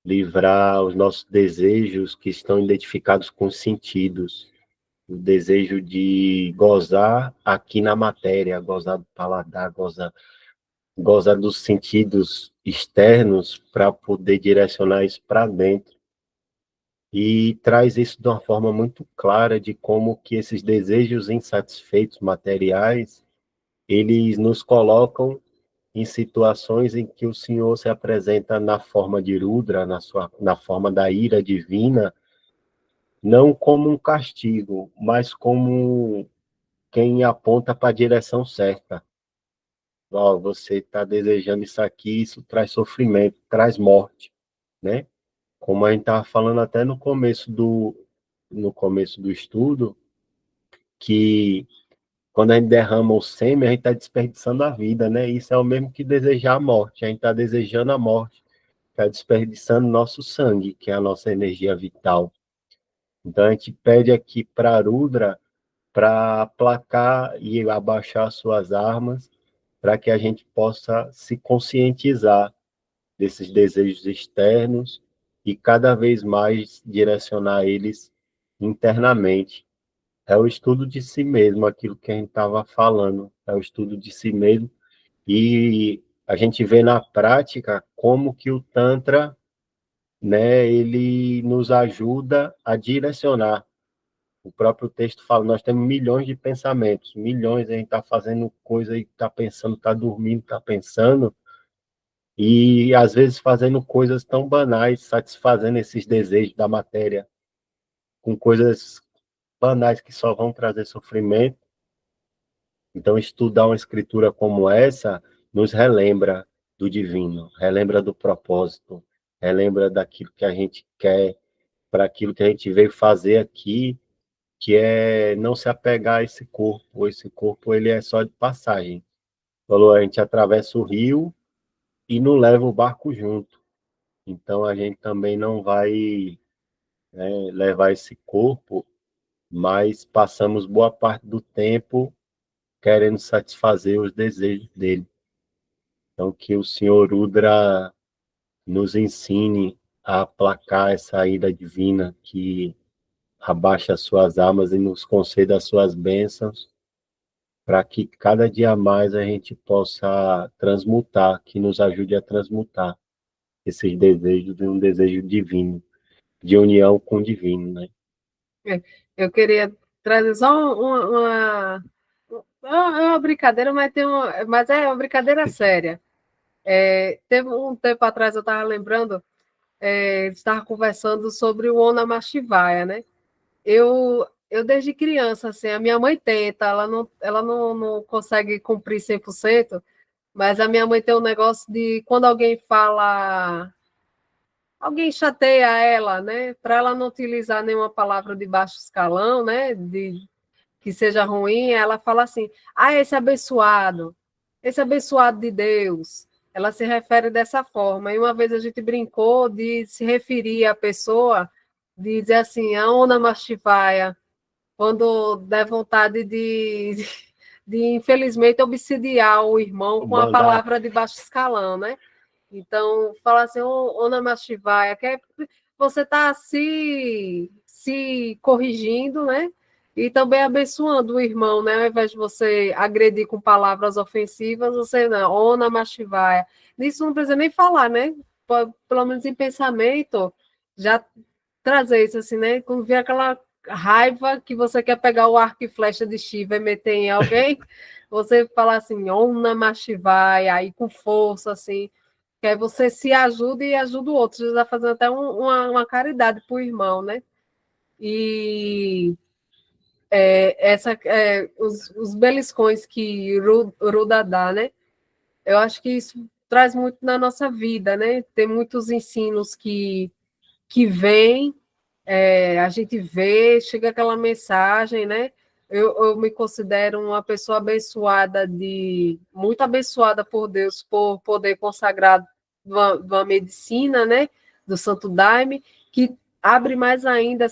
livrar os nossos desejos que estão identificados com os sentidos, o desejo de gozar aqui na matéria, gozar do paladar, gozar dos sentidos externos para poder direcionar isso para dentro. E traz isso de uma forma muito clara de como que esses desejos insatisfeitos materiais, eles nos colocam em situações em que o Senhor se apresenta na forma de Rudra, na forma da ira divina, não como um castigo, mas como quem aponta para a direção certa. Ó, você está desejando isso aqui, isso traz sofrimento, traz morte, né? Como a gente estava falando até no começo do estudo, que quando a gente derrama o sêmen, a gente está desperdiçando a vida, né? Isso é o mesmo que desejar a morte, a gente está desejando a morte, está desperdiçando nosso sangue, que é a nossa energia vital. Então a gente pede aqui para Rudra para aplacar e abaixar suas armas, para que a gente possa se conscientizar desses desejos externos e cada vez mais direcionar eles internamente. É o estudo de si mesmo, aquilo que a gente estava falando, é o estudo de si mesmo, e a gente vê na prática como que o Tantra, né, ele nos ajuda a direcionar. O próprio texto fala, nós temos milhões de pensamentos, milhões, a gente está fazendo coisa e está pensando, está dormindo, está pensando, e às vezes fazendo coisas tão banais, satisfazendo esses desejos da matéria, com coisas banais que só vão trazer sofrimento. Então, estudar uma escritura como essa nos relembra do divino, relembra do propósito, relembra daquilo que a gente quer, para aquilo que a gente veio fazer aqui, que é não se apegar a esse corpo. Esse corpo ele é só de passagem. Falou, a gente atravessa o rio e não leva o barco junto. Então, a gente também não vai, né, levar esse corpo, mas passamos boa parte do tempo querendo satisfazer os desejos dele. Então, que o Senhor Rudra nos ensine a aplacar essa ira divina, que abaixa as suas armas e nos conceda as suas bênçãos, para que cada dia mais a gente possa transmutar, que nos ajude a transmutar esses desejos de um desejo divino, de união com o divino, né? Eu queria trazer só é uma brincadeira, mas é uma brincadeira séria. Teve um tempo atrás, eu estava lembrando estava conversando sobre o Om Namah Shivaya, né? Eu desde criança, assim, a minha mãe tenta, ela não consegue cumprir 100%, mas a minha mãe tem um negócio de quando alguém chateia ela, né, para ela não utilizar nenhuma palavra de baixo escalão, né, que seja ruim, ela fala assim: ah, esse abençoado de Deus. Ela se refere dessa forma. E uma vez a gente brincou de se referir à pessoa, de dizer assim, a Ona Mashivaya, quando der vontade de infelizmente, obsidiar o irmão com a Mandar palavra de baixo escalão, né? Então, fala assim, Om Namah Shivaya, que você está se corrigindo, né? E também abençoando o irmão, né? Ao invés de você agredir com palavras ofensivas, você não, Om Namah Shivaya. Nisso não precisa nem falar, né? Pelo menos em pensamento, já trazer isso assim, né? Quando vier aquela raiva que você quer pegar o arco e flecha de Shiva e meter em alguém, você fala assim, Om Namah Shivaya, aí com força, assim, que aí você se ajuda e ajuda o outro. Você está fazendo até uma caridade para o irmão, né? E os beliscões que Ruda dá, né? Eu acho que isso traz muito na nossa vida, né? Tem muitos ensinos que vêm, a gente vê, chega aquela mensagem, né? Eu me considero uma pessoa abençoada, muito abençoada por Deus, por poder consagrar de uma medicina, né? Do Santo Daime, que abre mais ainda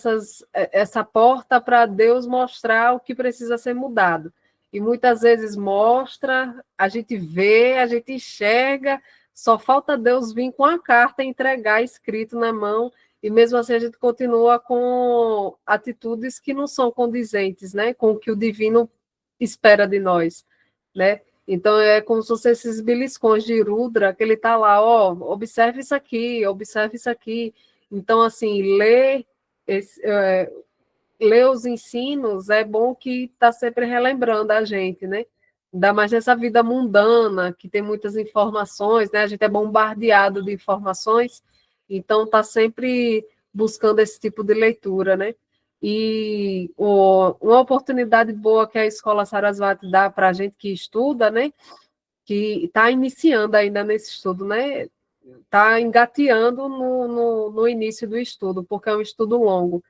essa porta para Deus mostrar o que precisa ser mudado. E muitas vezes mostra, a gente vê, a gente enxerga, só falta Deus vir com a carta e entregar escrito na mão, e mesmo assim a gente continua com atitudes que não são condizentes, né, com o que o divino espera de nós, né? Então é como se fossem esses beliscões de Rudra, que ele está lá, ó, observe isso aqui, observe isso aqui. Então, assim, ler os ensinos é bom que está sempre relembrando a gente, né? Ainda mais nessa vida mundana, que tem muitas informações, né? A gente é bombardeado de informações, então está sempre buscando esse tipo de leitura, né? E uma oportunidade boa que a Escola Sarasvati dá para a gente que estuda, né? Que está iniciando ainda nesse estudo, né? Está engateando no início do estudo, porque é um estudo longo.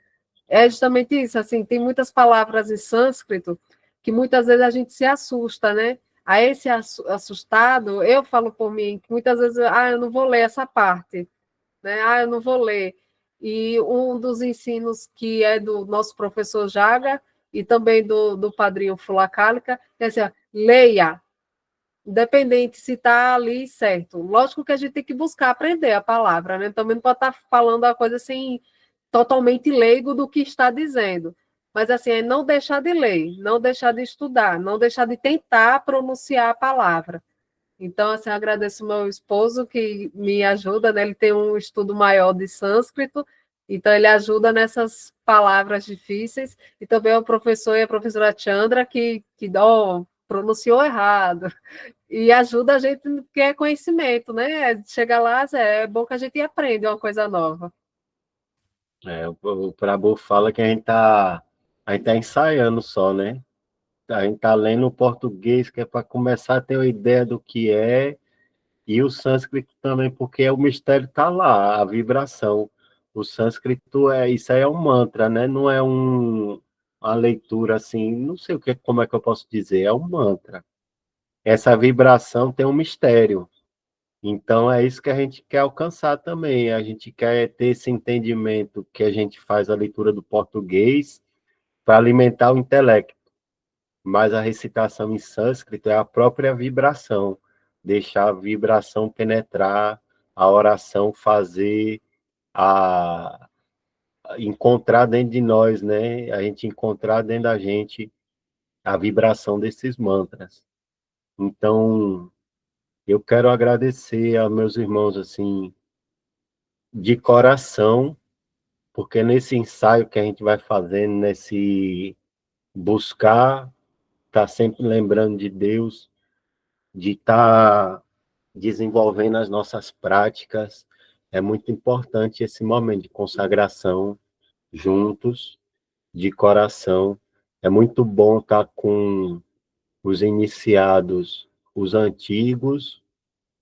É justamente isso, assim, tem muitas palavras em sânscrito que muitas vezes a gente se assusta, né? A esse assustado, eu falo por mim, que muitas vezes, eu não vou ler essa parte, né? Eu não vou ler. E um dos ensinos que é do nosso professor Jaga e também do padrinho Fulacálica, é assim, leia, independente se está ali certo. Lógico que a gente tem que buscar aprender a palavra, né? Também não pode estar falando a coisa assim, totalmente leigo do que está dizendo. Mas assim, é não deixar de ler, não deixar de estudar, não deixar de tentar pronunciar a palavra. Então, assim, eu agradeço ao meu esposo que me ajuda, né? Ele tem um estudo maior de sânscrito, então ele ajuda nessas palavras difíceis, e também o professor e a professora Chandra que pronunciou errado, e ajuda a gente que é conhecimento, né? Chega lá, é bom que a gente aprende uma coisa nova. o Prabhu fala que a gente tá ensaiando só, né? A gente tá lendo o português, que é para começar a ter uma ideia do que é, e o sânscrito também, porque o mistério está lá, a vibração. O sânscrito isso aí é um mantra, né? Não é uma leitura assim, não sei como é que eu posso dizer, é um mantra. Essa vibração tem um mistério. Então é isso que a gente quer alcançar também. A gente quer ter esse entendimento que a gente faz a leitura do português para alimentar o intelecto. Mas a recitação em sânscrito é a própria vibração, deixar a vibração penetrar, a oração fazer, a encontrar dentro de nós, né? A gente encontrar dentro da gente a vibração desses mantras. Então, eu quero agradecer aos meus irmãos assim de coração, porque nesse ensaio que a gente vai fazendo, nesse buscar, tá sempre lembrando de Deus, de estar desenvolvendo as nossas práticas, é muito importante esse momento de consagração juntos, de coração. É muito bom estar com os iniciados, os antigos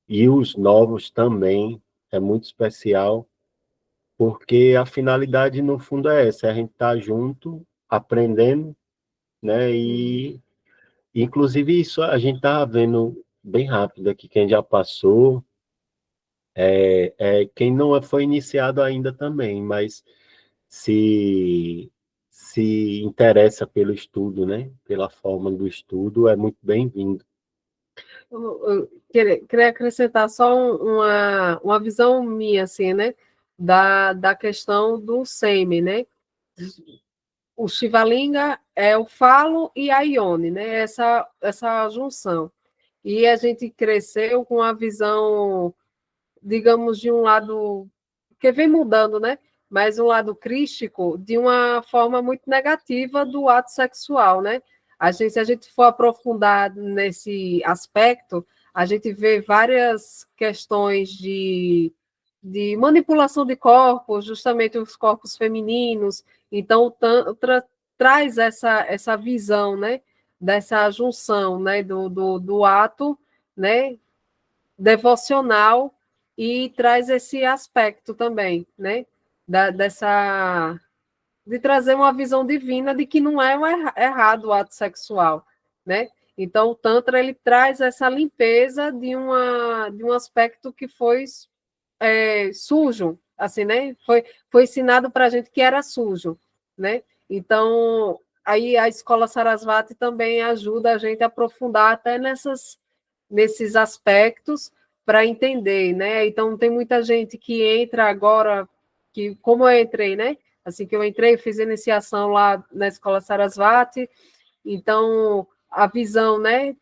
e os novos também. É muito especial, porque a finalidade, no fundo, é essa: é a gente estar junto, aprendendo, né? E, inclusive, isso a gente está vendo bem rápido aqui, quem já passou, quem não foi iniciado ainda também, mas se, se interessa pelo estudo, né? Pela forma do estudo, é muito bem-vindo. Eu queria acrescentar só uma visão minha, assim, né? Da questão do sêmen, né? O Shivalinga é o falo e a Ione, né? Essa junção. E a gente cresceu com a visão, digamos, de um lado que vem mudando, né? Mas um lado crístico de uma forma muito negativa do ato sexual, né? Se a gente for aprofundar nesse aspecto, a gente vê várias questões de manipulação de corpos, justamente os corpos femininos. Então, o Tantra traz essa visão, né? Dessa junção, né? Do ato, né? Devocional e traz esse aspecto também, né? Dessa de trazer uma visão divina de que não é errado o ato sexual, né? Então o Tantra ele traz essa limpeza de um aspecto que foi sujo, assim, né? Foi ensinado para a gente que era sujo, né? Então aí a escola Sarasvati também ajuda a gente a aprofundar até nesses aspectos para entender, né? Então tem muita gente que entra agora, que como eu entrei, né? Assim que eu entrei, fiz iniciação lá na escola Sarasvati, então a visão, né?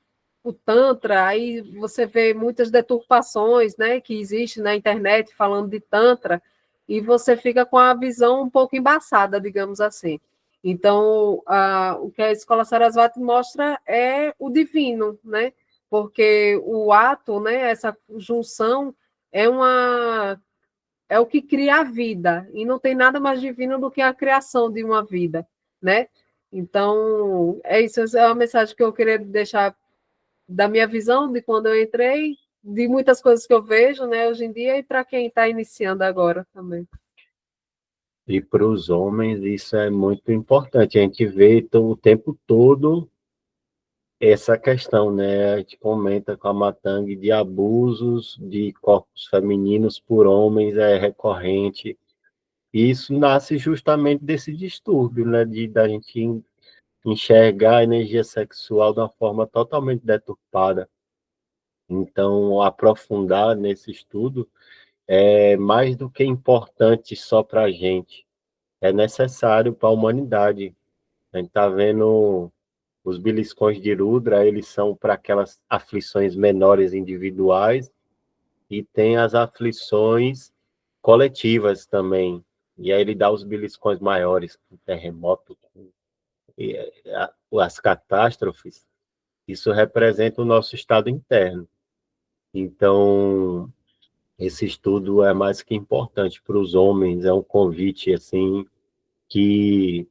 O Tantra, aí você vê muitas deturpações, né, que existem na internet falando de Tantra, e você fica com a visão um pouco embaçada, digamos assim. Então, o que a escola Sarasvati mostra é o divino, né? Porque o ato, né, essa junção é é o que cria a vida, e não tem nada mais divino do que a criação de uma vida, né? Então, é isso, essa é uma mensagem que eu queria deixar da minha visão de quando eu entrei, de muitas coisas que eu vejo, né, hoje em dia, e para quem está iniciando agora também. E para os homens isso é muito importante. A gente vê o tempo todo essa questão, né? A gente comenta com a Matang de abusos de corpos femininos por homens, é recorrente. E isso nasce justamente desse distúrbio, né? Da gente enxergar a energia sexual de uma forma totalmente deturpada. Então, aprofundar nesse estudo é mais do que importante só para a gente, é necessário para a humanidade. A gente está vendo os beliscões de Rudra, eles são para aquelas aflições menores individuais, e tem as aflições coletivas também. E aí ele dá os beliscões maiores, com terremoto, e as catástrofes. Isso representa o nosso estado interno. Então, esse estudo é mais que importante para os homens, é um convite assim que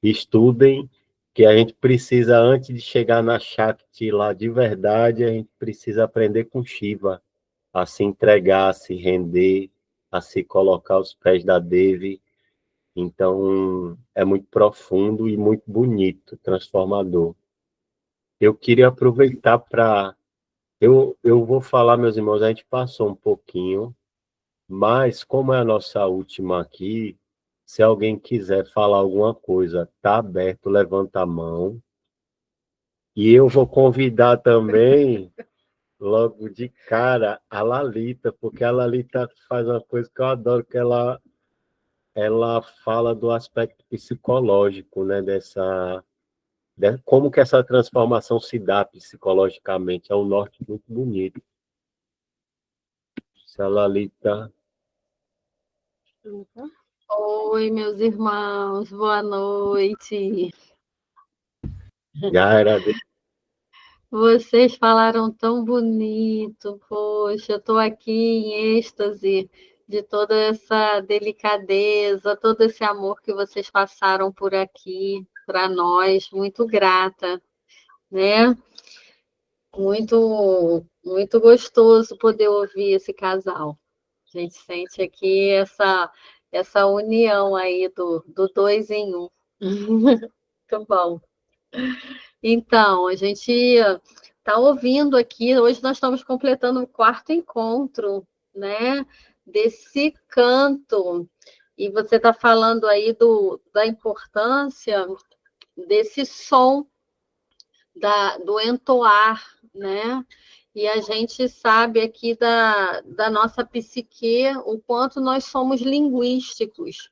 estudem, que a gente precisa, antes de chegar na Shakti lá de verdade, a gente precisa aprender com Shiva, a se entregar, a se render, a se colocar aos pés da Devi. Então, é muito profundo e muito bonito, transformador. Eu queria aproveitar para... eu vou falar, meus irmãos, a gente passou um pouquinho, mas como é a nossa última aqui, se alguém quiser falar alguma coisa, tá aberto, levanta a mão. E eu vou convidar também, logo de cara, a Lalita, porque a Lalita faz uma coisa que eu adoro, que ela fala do aspecto psicológico, né, como que essa transformação se dá psicologicamente. É um norte muito bonito. Se a Lalita... Oi, meus irmãos, boa noite. Já era de... Vocês falaram tão bonito, poxa, eu estou aqui em êxtase de toda essa delicadeza, todo esse amor que vocês passaram por aqui para nós. Muito grata, né? Muito, muito gostoso poder ouvir esse casal. A gente sente aqui essa união aí do dois em um. Muito bom. Então, a gente está ouvindo aqui, hoje nós estamos completando o quarto encontro, né, desse canto. E você está falando aí da importância desse som, do entoar, né? E a gente sabe aqui da nossa psique o quanto nós somos linguísticos.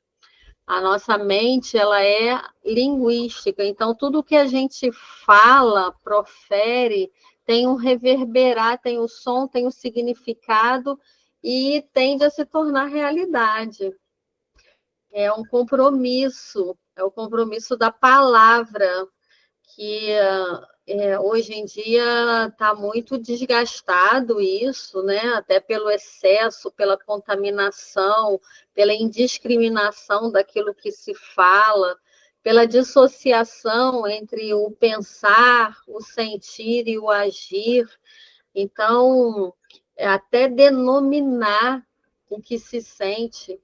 A nossa mente, ela é linguística, então tudo que a gente fala, profere, tem um reverberar, tem o som, tem o significado e tende a se tornar realidade. É um compromisso, é o compromisso da palavra, que hoje em dia está muito desgastado isso, né? Até pelo excesso, pela contaminação, pela indiscriminação daquilo que se fala, pela dissociação entre o pensar, o sentir e o agir. Então, até denominar o que se sente,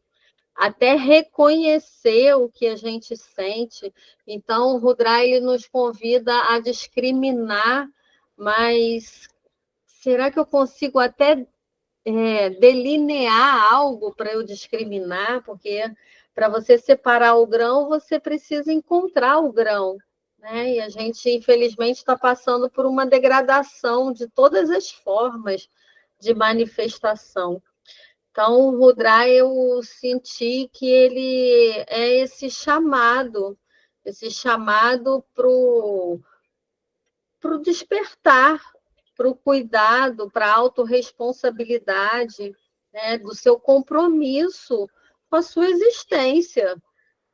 até reconhecer o que a gente sente. Então, o Rudra ele nos convida a discriminar, mas será que eu consigo até delinear algo para eu discriminar? Porque para você separar o grão, você precisa encontrar o grão, né? E a gente, infelizmente, está passando por uma degradação de todas as formas de manifestação. Então, o Rudra, eu senti que ele é esse chamado para o despertar, para o cuidado, para a autorresponsabilidade, né, do seu compromisso com a sua existência,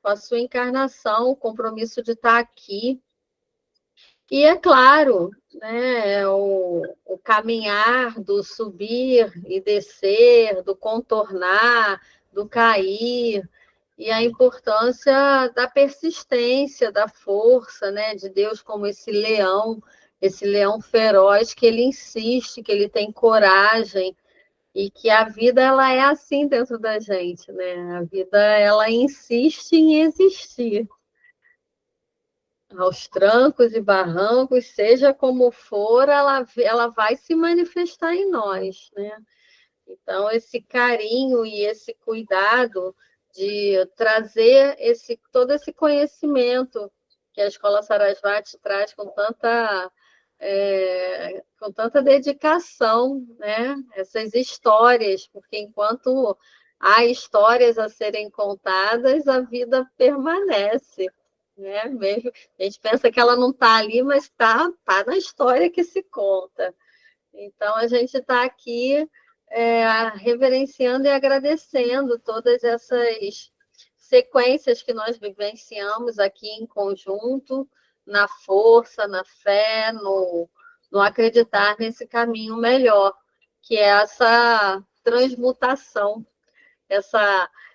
com a sua encarnação, o compromisso de estar aqui. E é claro, né, o caminhar do subir e descer, do contornar, do cair, e a importância da persistência, da força, né, de Deus como esse leão feroz que ele insiste, que ele tem coragem, e que a vida ela é assim dentro da gente, né? A vida ela insiste em existir aos trancos e barrancos, seja como for, ela vai se manifestar em nós, né? Então, esse carinho e esse cuidado de trazer todo esse conhecimento que a Escola Sarasvati traz com tanta dedicação, né? Essas histórias, porque enquanto há histórias a serem contadas, a vida permanece, né? Mesmo, a gente pensa que ela não está ali, mas está na história que se conta. Então, a gente está aqui reverenciando e agradecendo todas essas sequências que nós vivenciamos aqui em conjunto, na força, na fé, no acreditar nesse caminho melhor, que é essa transmutação,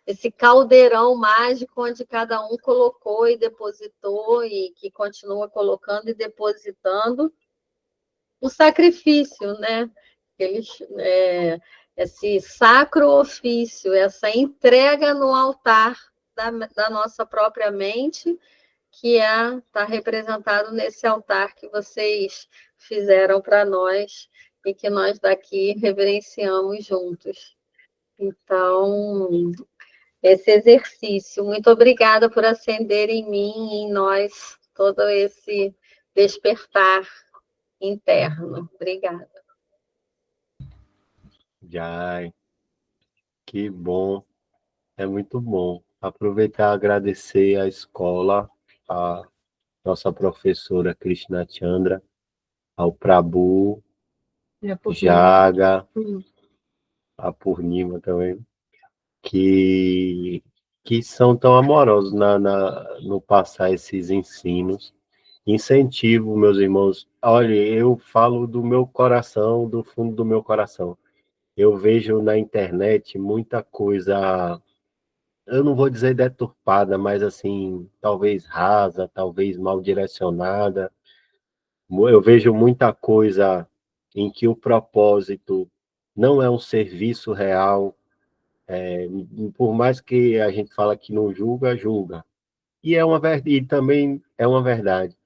esse caldeirão mágico onde cada um colocou e depositou e que continua colocando e depositando o sacrifício, né? Esse sacro ofício, essa entrega no altar da nossa própria mente, que está representado nesse altar que vocês fizeram para nós e que nós daqui reverenciamos juntos. Então, esse exercício, muito obrigada por acender em mim e em nós todo esse despertar interno. Obrigada. Jai, que bom, é muito bom. Aproveitar e agradecer à escola, a nossa professora Krishna Chandra, ao Prabhu, Jaga, a Purnima também, que são tão amorosos no passar esses ensinos. Incentivo, meus irmãos. Olha, eu falo do meu coração, do fundo do meu coração. eu vejo na internet muita coisa, eu não vou dizer deturpada, mas assim, talvez rasa, talvez mal direcionada. Eu vejo muita coisa em que o propósito não é um serviço real, por mais que a gente fala que não julga, julga. E é uma verdade, e também é uma verdade.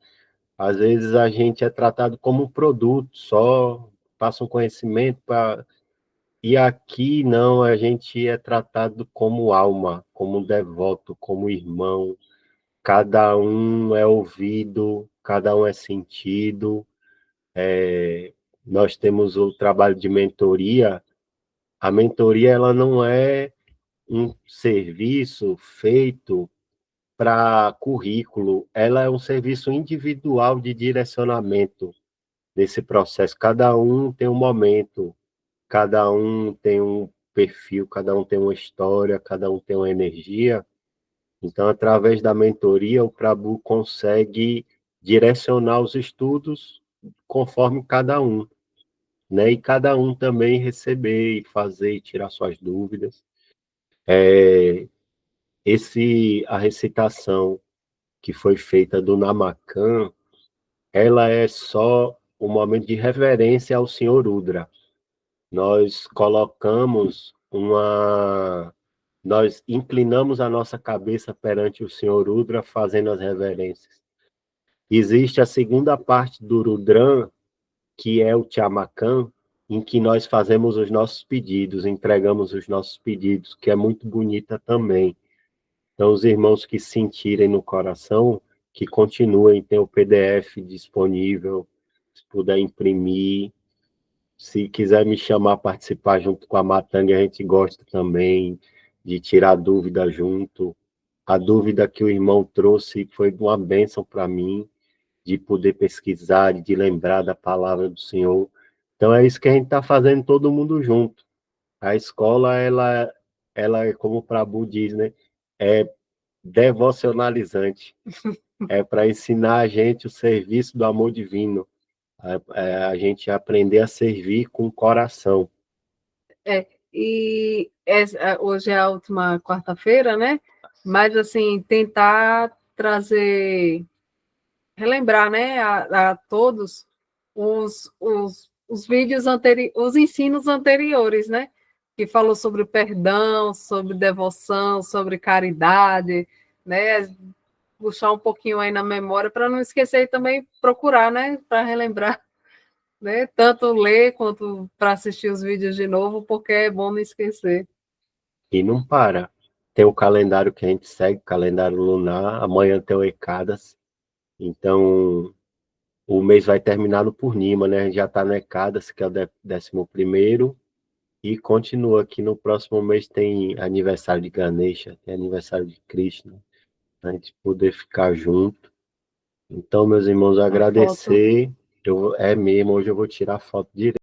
Às vezes a gente é tratado como um produto só, passa um conhecimento para. E aqui não, a gente é tratado como alma, como devoto, como irmão. Cada um é ouvido, cada um é sentido. Nós temos o trabalho de mentoria. A mentoria ela não é um serviço feito para currículo, ela é um serviço individual de direcionamento nesse processo. Cada um tem um momento, cada um tem um perfil, cada um tem uma história, cada um tem uma energia. Então, através da mentoria, o Prabhu consegue direcionar os estudos conforme cada um, né? E cada um também receber e fazer e tirar suas dúvidas. A recitação que foi feita do Namakan, ela é só um momento de reverência ao Senhor Rudra. Nós colocamos nós inclinamos a nossa cabeça perante o Senhor Rudra, fazendo as reverências. Existe a segunda parte do Rudran, que é o Chamakan, em que nós fazemos os nossos pedidos, entregamos os nossos pedidos, que é muito bonita também. Então, os irmãos que sentirem no coração, que continuem, tem o PDF disponível, se puder imprimir. Se quiser me chamar a participar junto com a Matanga, a gente gosta também de tirar dúvida junto. A dúvida que o irmão trouxe foi uma bênção para mim, de poder pesquisar e de lembrar da palavra do Senhor. Então, é isso que a gente está fazendo todo mundo junto. A escola, ela é como o Prabhu diz, né? É devocionalizante. É para ensinar a gente o serviço do amor divino. A gente aprender a servir com o coração. Hoje é a última quarta-feira, né? Mas, assim, tentar trazer, relembrar, né, a todos os vídeos anteriores, os ensinos anteriores, né? Que falou sobre perdão, sobre devoção, sobre caridade, né? Puxar um pouquinho aí na memória para não esquecer e também procurar, né? Para relembrar, né? Tanto ler quanto para assistir os vídeos de novo, porque é bom não esquecer. E não para. Tem o calendário que a gente segue, calendário lunar. Amanhã tem o Ekadas. Então, o mês vai terminar no Purnima, né? A gente já está no Ekadas, que é o 11º. E continua aqui no próximo mês tem aniversário de Ganesha, tem aniversário de Krishna. A gente poder ficar junto. Então, meus irmãos, agradecer. É mesmo, hoje eu vou tirar foto direto.